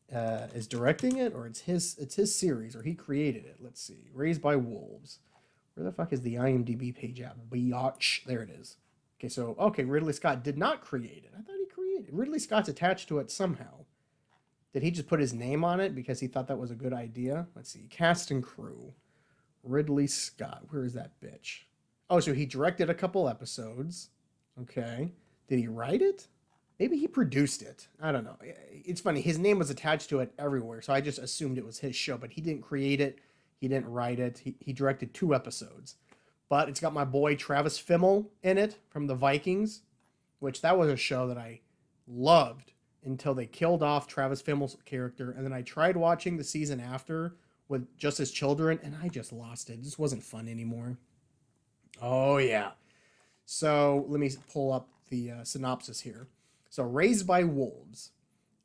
is directing it, or it's his series, or he created it. Let's see. Raised by Wolves. Where the fuck is the IMDb page at? Biatch. There it is. Okay, Ridley Scott did not create it. I thought he created it. Ridley Scott's attached to it somehow. Did he just put his name on it because he thought that was a good idea? Let's see. Cast and crew. Ridley Scott. Where is that bitch? Oh, so he directed a couple episodes. Okay. Did he write it? Maybe he produced it. I don't know. It's funny. His name was attached to it everywhere, so I just assumed it was his show, but he didn't create it. He didn't write it. He directed 2 episodes. But it's got my boy Travis Fimmel in it from the Vikings, which that was a show that I loved until they killed off Travis Fimmel's character. And then I tried watching the season after with just his children, and I just lost it. It just wasn't fun anymore. Oh, yeah. So let me pull up the synopsis here. So, raised by wolves,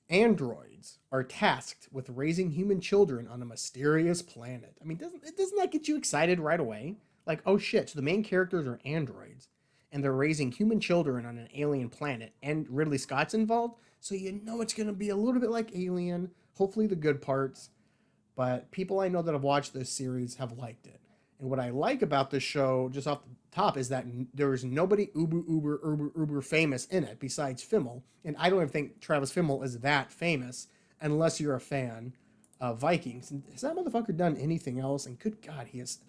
androids are tasked with raising human children on a mysterious planet. I mean, doesn't that get you excited right away? Like, oh shit, so the main characters are androids and they're raising human children on an alien planet and Ridley Scott's involved, so you know it's going to be a little bit like Alien, hopefully the good parts, but people I know that have watched this series have liked it. And what I like about this show, just off the top, is that there is nobody uber famous in it besides Fimmel. And I don't even think Travis Fimmel is that famous unless you're a fan of Vikings. And has that motherfucker done anything else? And good God, he is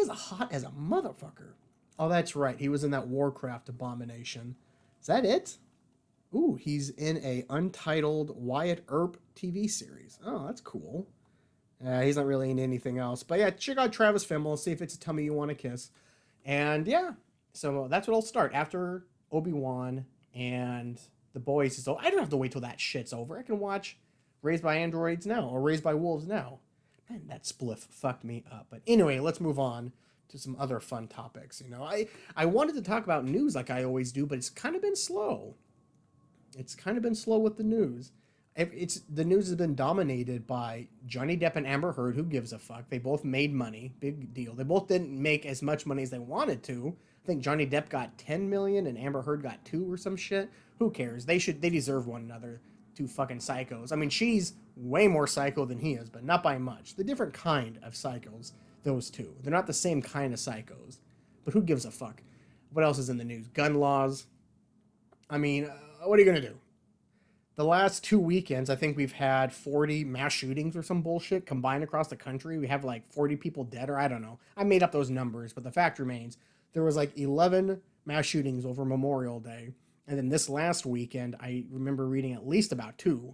a hot as a motherfucker. Oh, that's right. He was in that Warcraft abomination. Is that it? Ooh, he's in a untitled Wyatt Earp TV series. Oh, that's cool. He's not really in anything else. But yeah, check out Travis Fimmel. See if it's a tummy you want to kiss. And yeah, so that's what I'll start after Obi-Wan and The Boys. So I don't have to wait till that shit's over. I can watch Raised by Androids now or Raised by Wolves now. Man, that spliff fucked me up. But anyway, let's move on to some other fun topics. You know, I wanted to talk about news like I always do, but it's kind of been slow. It's kind of been slow with the news. The news has been dominated by Johnny Depp and Amber Heard. Who gives a fuck? They both made money, big deal. They both didn't make as much money as they wanted to. I think Johnny Depp got 10 million and Amber Heard got 2 or some shit. Who cares? They deserve one another. Two fucking psychos. I mean, she's way more psycho than he is, but not by much. The different kind of psychos, those two. They're not the same kind of psychos. But who gives a fuck? What else is in the news? Gun laws. I mean, what are you gonna do? The last 2 weekends, I think we've had 40 mass shootings or some bullshit combined across the country. We have like 40 people dead, or I don't know. I made up those numbers, but the fact remains there was like 11 mass shootings over Memorial Day. And then this last weekend, I remember reading at least about 2.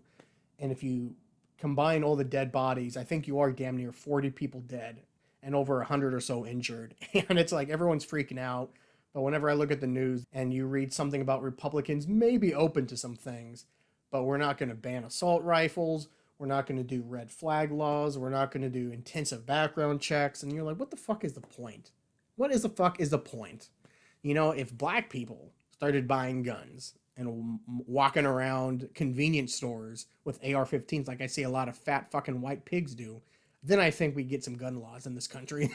And if you combine all the dead bodies, I think you are damn near 40 people dead and over 100 or so injured. And it's like everyone's freaking out. But whenever I look at the news and you read something about Republicans maybe open to some things, but we're not going to ban assault rifles. We're not going to do red flag laws. We're not going to do intensive background checks. And you're like, what the fuck is the point? What is the fuck is the point? You know, if black people started buying guns and walking around convenience stores with AR-15s like I see a lot of fat fucking white pigs do, then I think we get some gun laws in this country.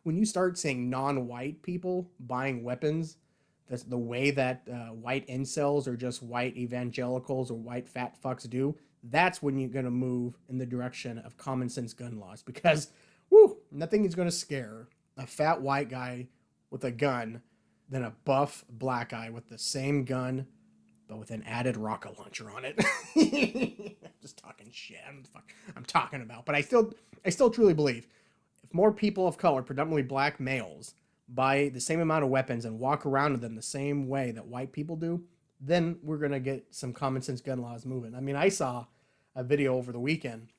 When you start seeing non-white people buying weapons, that's the way that white incels or just white evangelicals or white fat fucks do, that's when you're going to move in the direction of common sense gun laws. Because, nothing is going to scare a fat white guy with a gun than a buff black guy with the same gun, but with an added rocket launcher on it. Just talking shit. I'm talking about. But I still truly believe if more people of color, predominantly black males, buy the same amount of weapons and walk around with them the same way that white people do, then we're going to get some common sense gun laws moving. I mean, I saw a video over the weekend.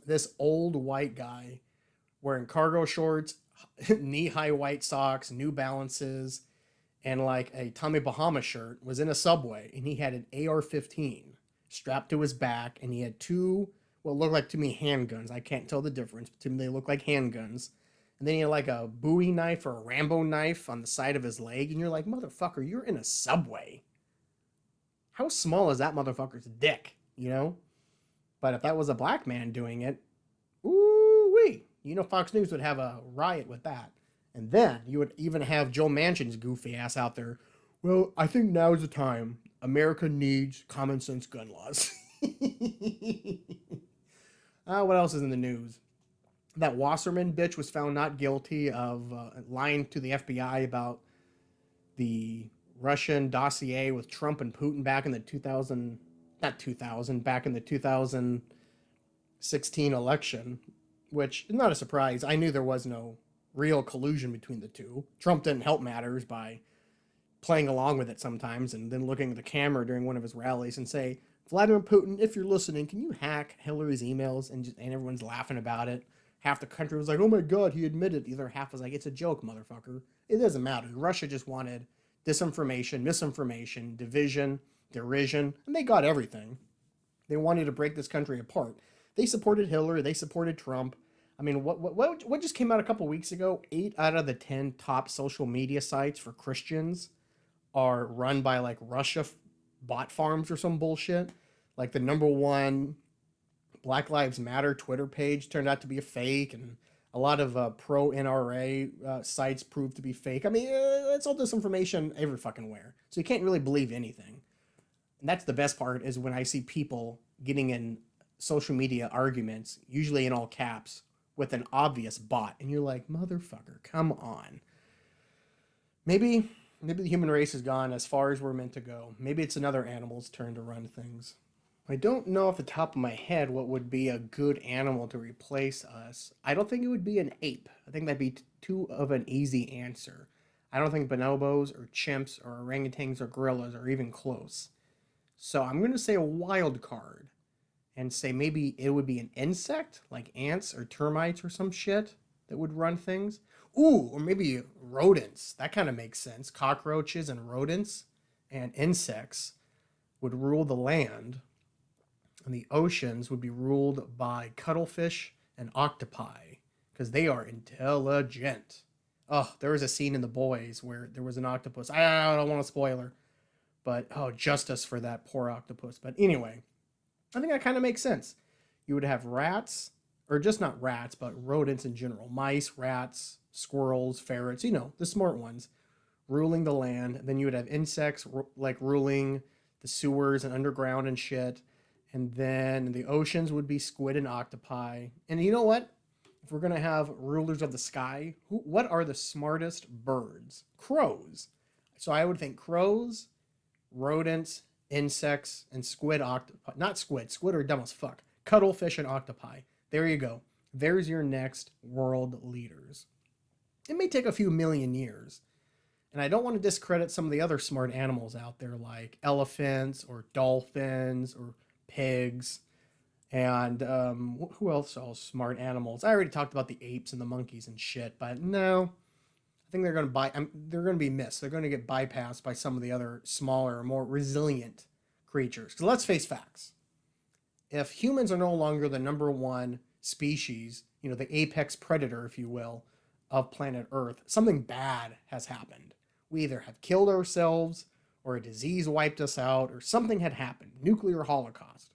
This old white guy wearing cargo shorts, knee-high white socks, New Balances, and like a Tommy Bahama shirt was in a Subway, and he had an AR-15 strapped to his back, and he had 2, what looked like to me handguns. I can't tell the difference, but to me they look like handguns. And then he had like a Bowie knife or a Rambo knife on the side of his leg. And you're like, motherfucker, you're in a Subway. How small is that motherfucker's dick, you know? But if that was a black man doing it, ooh-wee. You know, Fox News would have a riot with that. And then you would even have Joe Manchin's goofy ass out there. Well, I think now is the time. America needs common sense gun laws. What else is in the news? That Wasserman bitch was found not guilty of lying to the FBI about the Russian dossier with Trump and Putin back in the 2016 election, which is not a surprise. I knew there was no real collusion between the two. Trump didn't help matters by playing along with it sometimes and then looking at the camera during one of his rallies and say, Vladimir Putin, if you're listening, can you hack Hillary's emails? And everyone's laughing about it. Half the country was like, oh my God, he admitted. The other half was like, it's a joke, motherfucker. It doesn't matter. Russia just wanted disinformation, misinformation, division, derision, and they got everything. They wanted to break this country apart. They supported Hillary. They supported Trump. I mean, what just came out a couple weeks ago? 8 out of the 10 top social media sites for Christians are run by like Russia bot farms or some bullshit. Like the number one Black Lives Matter Twitter page turned out to be a fake, and a lot of pro NRA sites proved to be fake. I mean, it's all disinformation every fucking where. So you can't really believe anything. And that's the best part is when I see people getting in social media arguments, usually in all caps, with an obvious bot, and you're like, motherfucker, come on. Maybe the human race has gone as far as we're meant to go. Maybe it's another animal's turn to run things. I don't know off the top of my head what would be a good animal to replace us. I don't think it would be an ape. I think that'd be too of an easy answer. I don't think bonobos or chimps or orangutans or gorillas are even close. So I'm going to say a wild card and say maybe it would be an insect like ants or termites or some shit that would run things. Ooh, or maybe rodents. That kind of makes sense. Cockroaches and rodents and insects would rule the land, and the oceans would be ruled by cuttlefish and octopi because they are intelligent. Oh, there was a scene in The Boys where there was an octopus. I don't want a spoiler, but oh, justice for that poor octopus. But anyway, I think that kind of makes sense. You would have rats, or just not rats, but rodents in general. Mice, rats, squirrels, ferrets, the smart ones, ruling the land. Then you would have insects like ruling the sewers and underground and shit. And then the oceans would be squid and octopi. And you know what? If we're going to have rulers of the sky, what are the smartest birds? Crows. So I would think crows, rodents, insects, and squid octopi. Not squid. Squid are dumb as fuck. Cuttlefish and octopi. There you go. There's your next world leaders. It may take a few million years. And I don't want to discredit some of the other smart animals out there like elephants or dolphins or pigs. And who else are all smart animals? I already talked about the apes and the monkeys and shit, but no. I think they're going to be missed. They're going to get bypassed by some of the other smaller, more resilient creatures. Because let's face facts. If humans are no longer the number one species, the apex predator, if you will, of planet Earth, something bad has happened. We either have killed ourselves, or a disease wiped us out, or something had happened. Nuclear holocaust.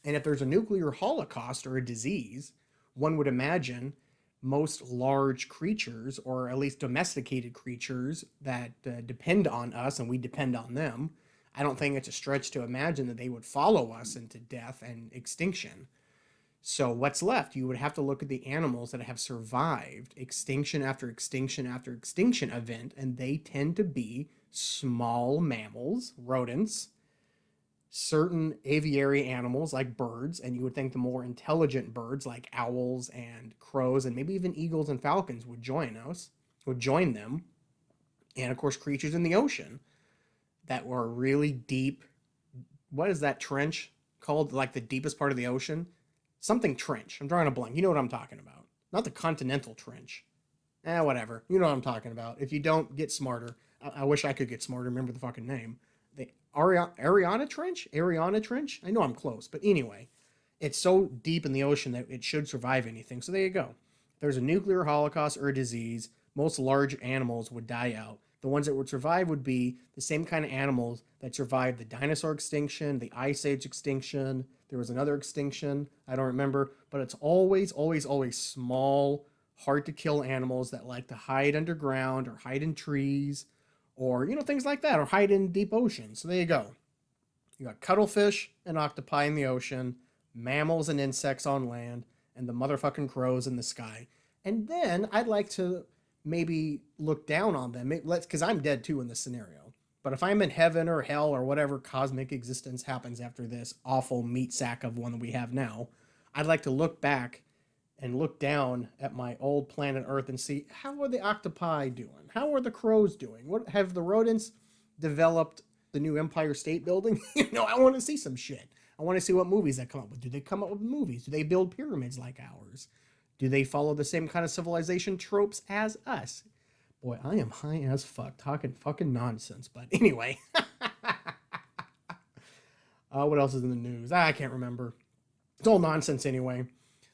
And if there's a nuclear holocaust or a disease, one would imagine most large creatures, or at least domesticated creatures that depend on us and we depend on them, I don't think it's a stretch to imagine that they would follow us into death and extinction. So what's left? You would have to look at the animals that have survived extinction after extinction after extinction event, and they tend to be small mammals, rodents, certain aviary animals like birds, and you would think the more intelligent birds like owls and crows and maybe even eagles and falcons would join them. And of course, creatures in the ocean that were really deep. What is that trench called? Like the deepest part of the ocean? Something trench. I'm drawing a blank. You know what I'm talking about. Not the continental trench. Whatever. You know what I'm talking about. If you don't get smarter, I wish I could get smarter. Remember the fucking name. The Ariana Trench? Ariana Trench? I know I'm close. But anyway, it's so deep in the ocean that it should survive anything. So there you go. If there's a nuclear holocaust or a disease, most large animals would die out. The ones that would survive would be the same kind of animals that survived the dinosaur extinction, the ice age extinction. There was another extinction, I don't remember, but it's always, always, always small, hard to kill animals that like to hide underground or hide in trees or, things like that, or hide in deep ocean. So there you go. You got cuttlefish and octopi in the ocean, mammals and insects on land, and the motherfucking crows in the sky. And then I'd like to maybe look down on them, because I'm dead too in this scenario. But if I'm in heaven or hell or whatever cosmic existence happens after this awful meat sack of one that we have now, I'd like to look back and look down at my old planet Earth and see, how are the octopi doing? How are the crows doing? What have the rodents developed? The new Empire State Building? I want to see some shit. I want to see what movies they come up with. Do they come up with movies? Do they build pyramids like ours? Do they follow the same kind of civilization tropes as us? Boy, I am high as fuck, talking fucking nonsense. But anyway. What else is in the news? I can't remember. It's all nonsense anyway.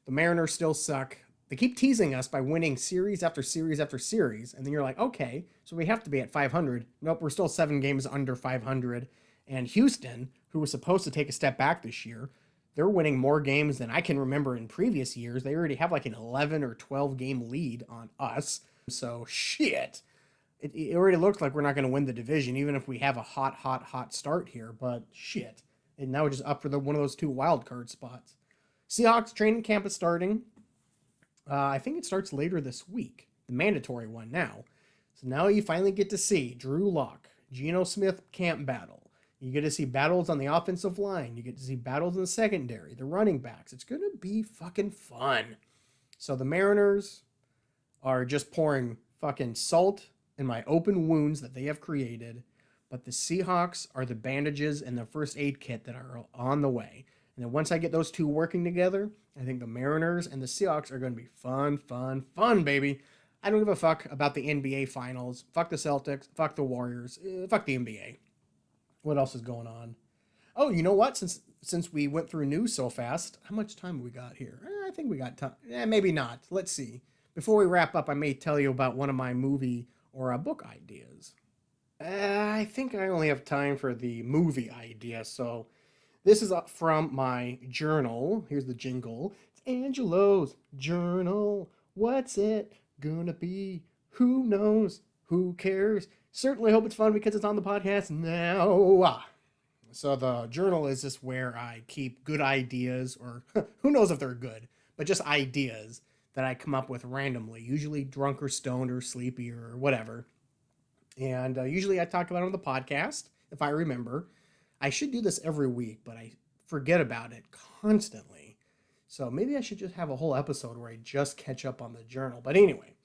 The Mariners still suck. They keep teasing us by winning series after series after series. And then you're like, okay, so we have to be at 500. Nope, we're still 7 games under 500. And Houston, who was supposed to take a step back this year, they're winning more games than I can remember in previous years. They already have like an 11 or 12 game lead on us. So shit. It already looks like we're not going to win the division, even if we have a hot start here. But shit. And now we're just up for one of those 2 wild card spots. Seahawks training camp is starting. I think it starts later this week. The mandatory one now. So now you finally get to see Drew Lock, Geno Smith camp battle. You get to see battles on the offensive line. You get to see battles in the secondary, the running backs. It's going to be fucking fun. So the Mariners are just pouring fucking salt in my open wounds that they have created. But the Seahawks are the bandages and the first aid kit that are on the way. And then once I get those 2 working together, I think the Mariners and the Seahawks are going to be fun, baby. I don't give a fuck about the NBA Finals. Fuck the Celtics. Fuck the Warriors. Fuck the NBA. What else is going on? Oh, you know what? Since we went through news so fast, how much time have we got here? I think we got time. Maybe not. Let's see. Before we wrap up, I may tell you about one of my movie or a book ideas. I think I only have time for the movie idea, so this is from my journal. Here's the jingle. It's Angelo's journal. What's it gonna be? Who knows? Who cares? Certainly hope it's fun because it's on the podcast now. So the journal is just where I keep good ideas, or who knows if they're good, but just ideas that I come up with randomly, usually drunk or stoned or sleepy or whatever. And usually I talk about it on the podcast, if I remember. I should do this every week, but I forget about it constantly. So maybe I should just have a whole episode where I just catch up on the journal. But anyway,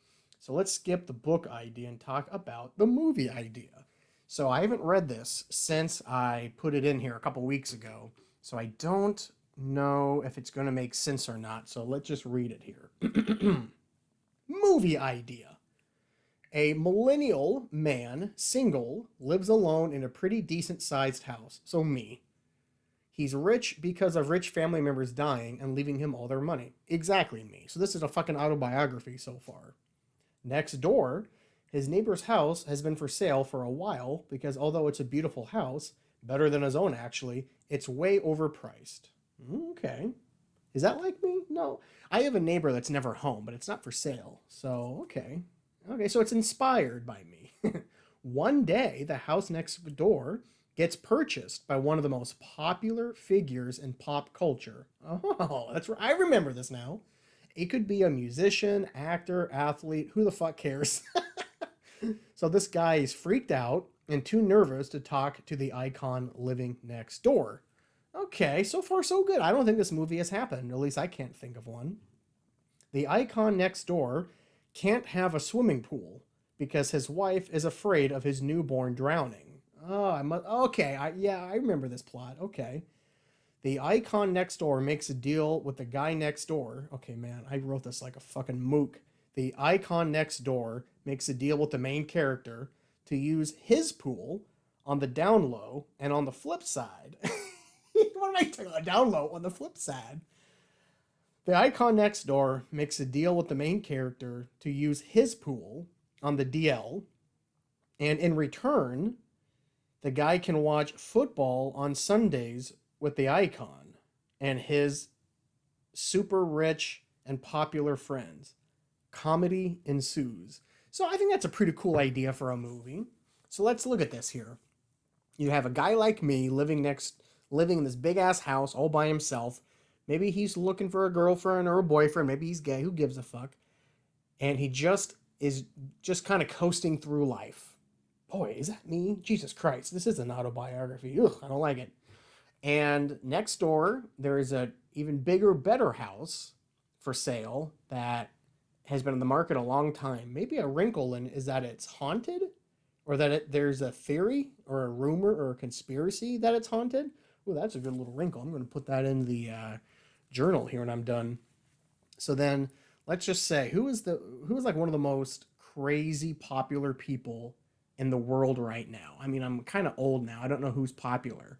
so let's skip the book idea and talk about the movie idea. So I haven't read this since I put it in here a couple weeks ago. So I don't know if it's going to make sense or not. So let's just read it here. Movie idea. A millennial man, single, lives alone in a pretty decent sized house. So me. He's rich because of rich family members dying and leaving him all their money. Exactly me. So this is a fucking autobiography so far. Next door, his neighbor's house has been for sale for a while because although it's a beautiful house, better than his own actually, it's way overpriced. Okay. Is that like me? No. I have a neighbor that's never home, but it's not for sale. So, okay. Okay, so it's inspired by me. One day, the house next door gets purchased by one of the most popular figures in pop culture. Oh, that's right. I remember this now. It could be a musician, actor, athlete, who the fuck cares? So this guy is freaked out and too nervous to talk to the icon living next door. Okay, so far so good. I don't think this movie has happened. At least I can't think of one. The icon next door can't have a swimming pool because his wife is afraid of his newborn drowning. Oh, I remember this plot. Okay. The icon next door makes a deal with the guy next door. Okay, man, I wrote this like a fucking mook. The icon next door makes a deal with the main character to use his pool on the down low, and on the flip side, what am I talking about? Down low on the flip side. The icon next door makes a deal with the main character to use his pool on the DL, and in return, the guy can watch football on Sundays with the icon and his super rich and popular friends. Comedy ensues. So I think that's a pretty cool idea for a movie. So let's look at this here. You have a guy like me living in this big ass house all by himself. Maybe he's looking for a girlfriend or a boyfriend. Maybe he's gay. Who gives a fuck? And he is kind of coasting through life. Boy, is that me? Jesus Christ. This is an autobiography. Ugh, I don't like it. And next door, there is a even bigger, better house for sale that has been on the market a long time. Maybe a wrinkle in is that it's haunted, or that there's a theory or a rumor or a conspiracy that it's haunted. Oh, that's a good little wrinkle. I'm going to put that in the journal here when I'm done. So then let's just say who is like one of the most crazy popular people in the world right now. I mean, I'm kind of old now. I don't know who's popular.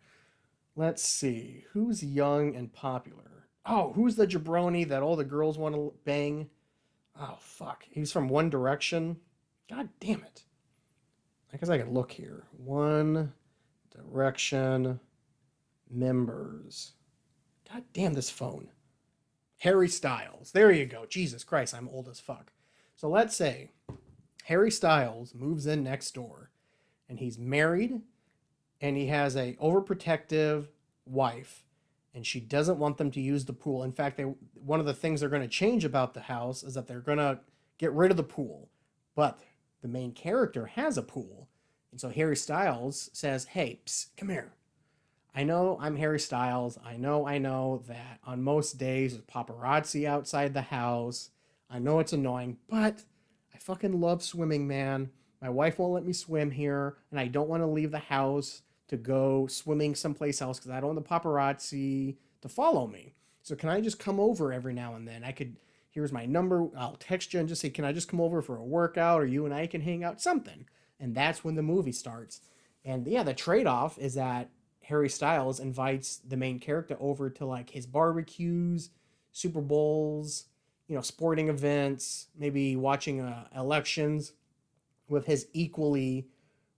Let's see. Who's young and popular? Oh, who's the jabroni that all the girls want to bang? Oh, fuck. He's from One Direction. God damn it. I guess I can look here. One Direction members. God damn this phone. Harry Styles. There you go. Jesus Christ, I'm old as fuck. So let's say Harry Styles moves in next door and he's married and he has a overprotective wife and she doesn't want them to use the pool. In fact, one of the things they're going to change about the house is that they're going to get rid of the pool. But the main character has a pool. And so Harry Styles says, "Hey, psst, come here. I know I'm Harry Styles. I know that on most days there's paparazzi outside the house. I know it's annoying, but I fucking love swimming, man. My wife won't let me swim here, and I don't want to leave the house to go swimming someplace else because I don't want the paparazzi to follow me. So can I just come over every now and then? Here's my number. I'll text you and just say, can I just come over for a workout or you and I can hang out? Something." And that's when the movie starts. And yeah, the trade-off is that Harry Styles invites the main character over to like his barbecues, Super Bowls, sporting events, maybe watching elections with his equally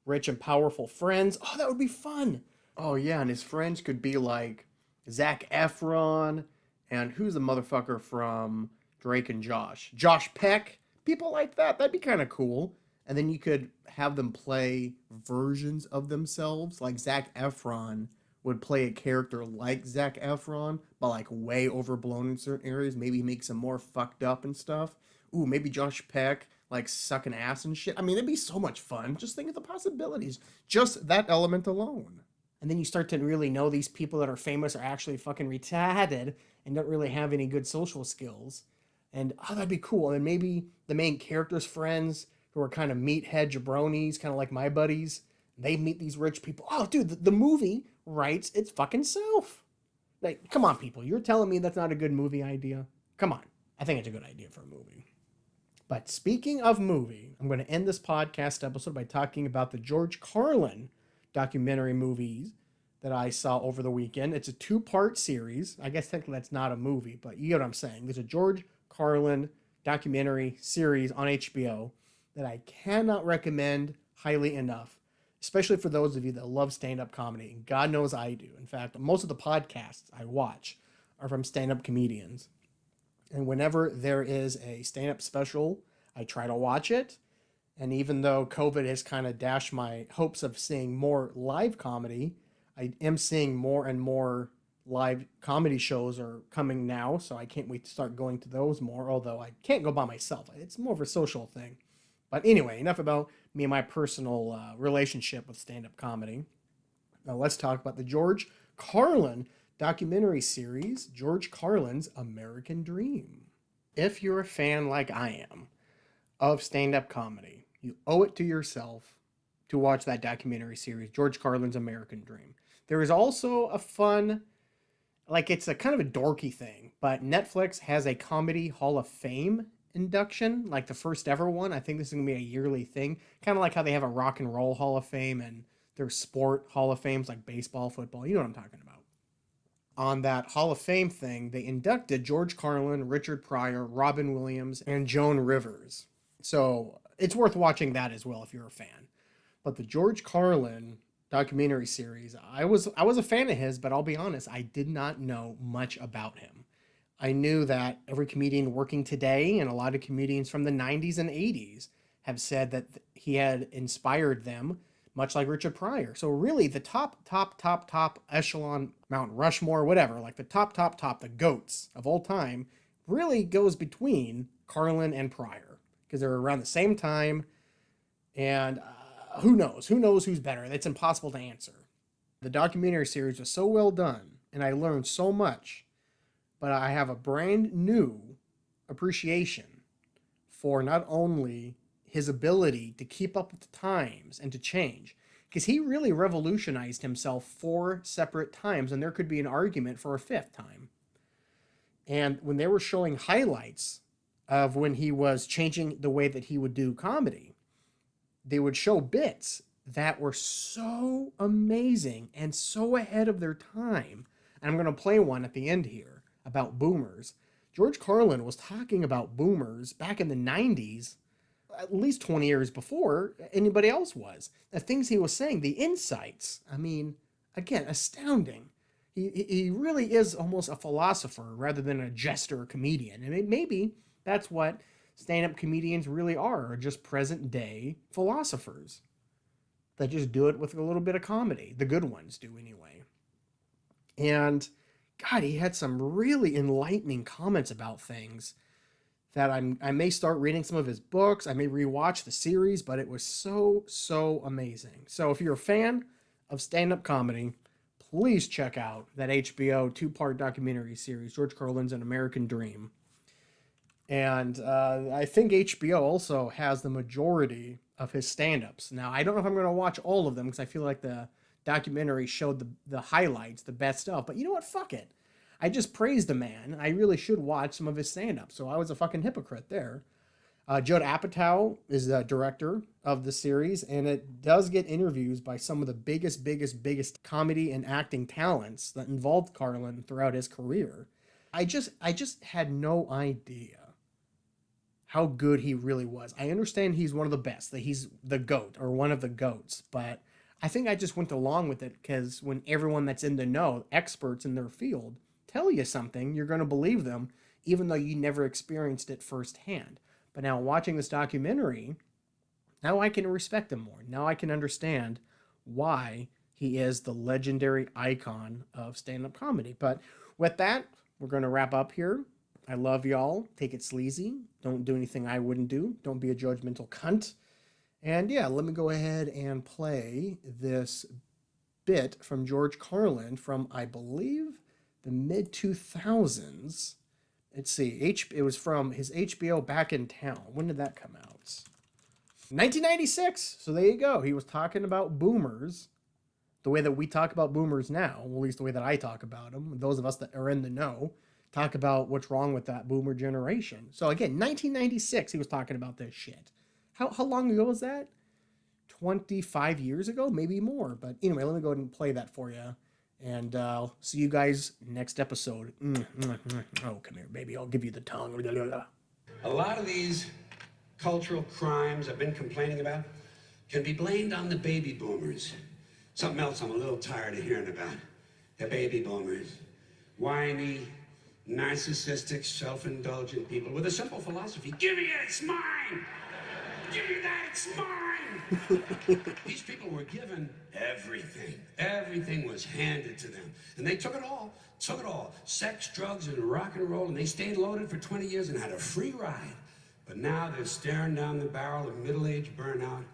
rich and powerful friends. Oh, that would be fun. Oh yeah, and his friends could be like Zac Efron and who's the motherfucker from Drake and Josh? Josh Peck. People like that. That'd be kind of cool. And then you could have them play versions of themselves. Like Zac Efron would play a character like Zac Efron, but like way overblown in certain areas. Maybe make some more fucked up and stuff. Ooh, maybe Josh Peck like sucking ass and shit. I mean, it'd be so much fun. Just think of the possibilities. Just that element alone. And then you start to really know these people that are famous are actually fucking retarded and don't really have any good social skills. And oh, that'd be cool. And maybe the main character's friends who are kind of meathead jabronis, kind of like my buddies, they meet these rich people. Oh, dude, the movie writes its fucking self. Like, come on, people. You're telling me that's not a good movie idea? Come on. I think it's a good idea for a movie. But speaking of movie, I'm going to end this podcast episode by talking about the George Carlin documentary movies that I saw over the weekend. It's a 2-part series. I guess technically that's not a movie, but you get what I'm saying. There's a George Carlin documentary series on HBO that I cannot recommend highly enough, especially for those of you that love stand-up comedy. And God knows I do. In fact, most of the podcasts I watch are from stand-up comedians. And whenever there is a stand-up special, I try to watch it. And even though COVID has kind of dashed my hopes of seeing more live comedy, I am seeing more and more live comedy shows are coming now. So I can't wait to start going to those more, although I can't go by myself. It's more of a social thing. But anyway, enough about me and my personal relationship with stand-up comedy. Now let's talk about the George Carlin documentary series, George Carlin's American Dream. If you're a fan like I am of stand-up comedy, you owe it to yourself to watch that documentary series, George Carlin's American Dream. There is also a fun, like it's a kind of a dorky thing, but Netflix has a Comedy Hall of Fame induction, like the first ever one. I think this is going to be a yearly thing, kind of like how they have a Rock and Roll Hall of Fame and their sport Hall of Fames like baseball, football. You know what I'm talking about. On that Hall of Fame thing, they inducted George Carlin, Richard Pryor, Robin Williams, and Joan Rivers. So it's worth watching that as well if you're a fan. But the George Carlin documentary series, I was a fan of his, but I'll be honest, I did not know much about him. I knew that every comedian working today and a lot of comedians from the 90s and 80s have said that he had inspired them, much like Richard Pryor. So really the top echelon, Mount Rushmore, whatever, like the top, the GOATs of all time really goes between Carlin and Pryor because they're around the same time. And who knows who's better? It's impossible to answer. The documentary series was so well done and I learned so much. But I have a brand new appreciation for not only his ability to keep up with the times and to change, because he really revolutionized himself 4 separate times, and there could be an argument for a 5th time. And when they were showing highlights of when he was changing the way that he would do comedy, they would show bits that were so amazing and so ahead of their time. And I'm going to play one at the end here about boomers. George Carlin was talking about boomers back in the 90s, at least 20 years before anybody else was. The things he was saying, the insights, I mean, again, astounding. He really is almost a philosopher rather than a jester or comedian. And maybe that's what stand-up comedians really are just present day philosophers that just do it with a little bit of comedy. The good ones do anyway. And God, he had some really enlightening comments about things that I may start reading some of his books. I may rewatch the series, but it was so amazing. So if you're a fan of stand-up comedy, please check out that HBO 2-part documentary series, George Carlin's An American Dream. And I think HBO also has the majority of his stand-ups. Now, I don't know if I'm going to watch all of them because I feel like the documentary showed the highlights, the best stuff. But you know what? Fuck it. I just praised the man. I really should watch some of his stand-up. So I was a fucking hypocrite there. Judd Apatow is the director of the series, and it does get interviews by some of the biggest comedy and acting talents that involved Carlin throughout his career. I just had no idea how good he really was. I understand he's one of the best, that he's the GOAT or one of the GOATs, but I think I just went along with it because when everyone that's in the know, experts in their field, tell you something, you're going to believe them, even though you never experienced it firsthand. But now watching this documentary, now I can respect him more. Now I can understand why he is the legendary icon of stand-up comedy. But with that, we're going to wrap up here. I love y'all. Take it sleazy. Don't do anything I wouldn't do. Don't be a judgmental cunt. And yeah, let me go ahead and play this bit from George Carlin from, I believe, the mid-2000s. Let's see, it was from his HBO Back in Town. When did that come out? 1996. So there you go. He was talking about boomers the way that we talk about boomers now, or at least the way that I talk about them. Those of us that are in the know talk about what's wrong with that boomer generation. So again, 1996, he was talking about this shit. How long ago was that? 25 years ago? Maybe more. But anyway, let me go ahead and play that for you. And I'll see you guys next episode. Oh, come here, baby. I'll give you the tongue. A lot of these cultural crimes I've been complaining about can be blamed on the baby boomers. Something else I'm a little tired of hearing about. The baby boomers. Whiny, narcissistic, self-indulgent people with a simple philosophy. Give me it, it's mine! Give me that, it's mine! These people were given everything. Everything was handed to them. And they took it all. Sex, drugs, and rock and roll, and they stayed loaded for 20 years and had a free ride. But now they're staring down the barrel of middle-age burnout,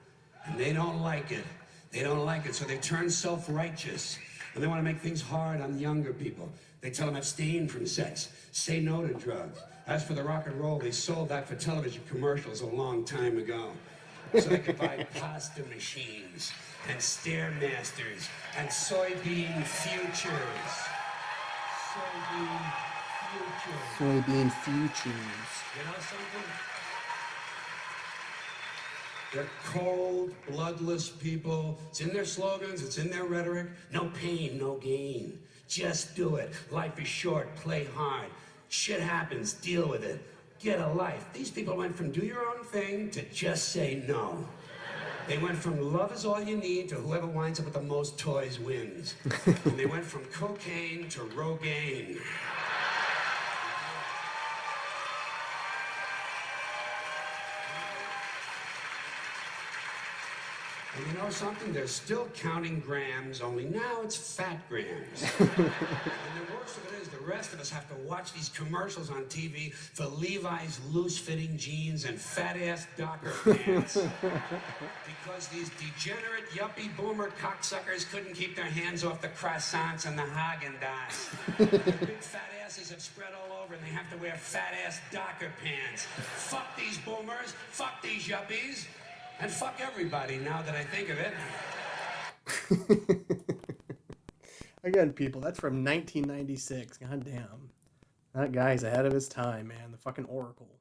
and they don't like it. They don't like it, so they turn self-righteous. And they want to make things hard on younger people. They tell them abstain from sex, say no to drugs. As for the rock and roll, they sold that for television commercials a long time ago. So they could buy pasta machines and Stairmasters and soybean futures. Soybean futures. You know something? They're cold, bloodless people. It's in their slogans, it's in their rhetoric. No pain, no gain. Just do it. Life is short, play hard. Shit happens, deal with it. Get a life. These people went from do your own thing to just say no. They went from love is all you need to whoever winds up with the most toys wins. And they went from cocaine to Rogaine. And you know something? They're still counting grams, only now it's fat grams. And the worst of it is the rest of us have to watch these commercials on TV for Levi's loose-fitting jeans and fat-ass Docker pants. Because these degenerate, yuppie, boomer cocksuckers couldn't keep their hands off the croissants and the Haagen-Dazs. Their big fat asses have spread all over and they have to wear fat-ass Docker pants. Fuck these boomers, fuck these yuppies. And fuck everybody, now that I think of it. Again, people, that's from 1996. God damn. That guy's ahead of his time, man. The fucking Oracle.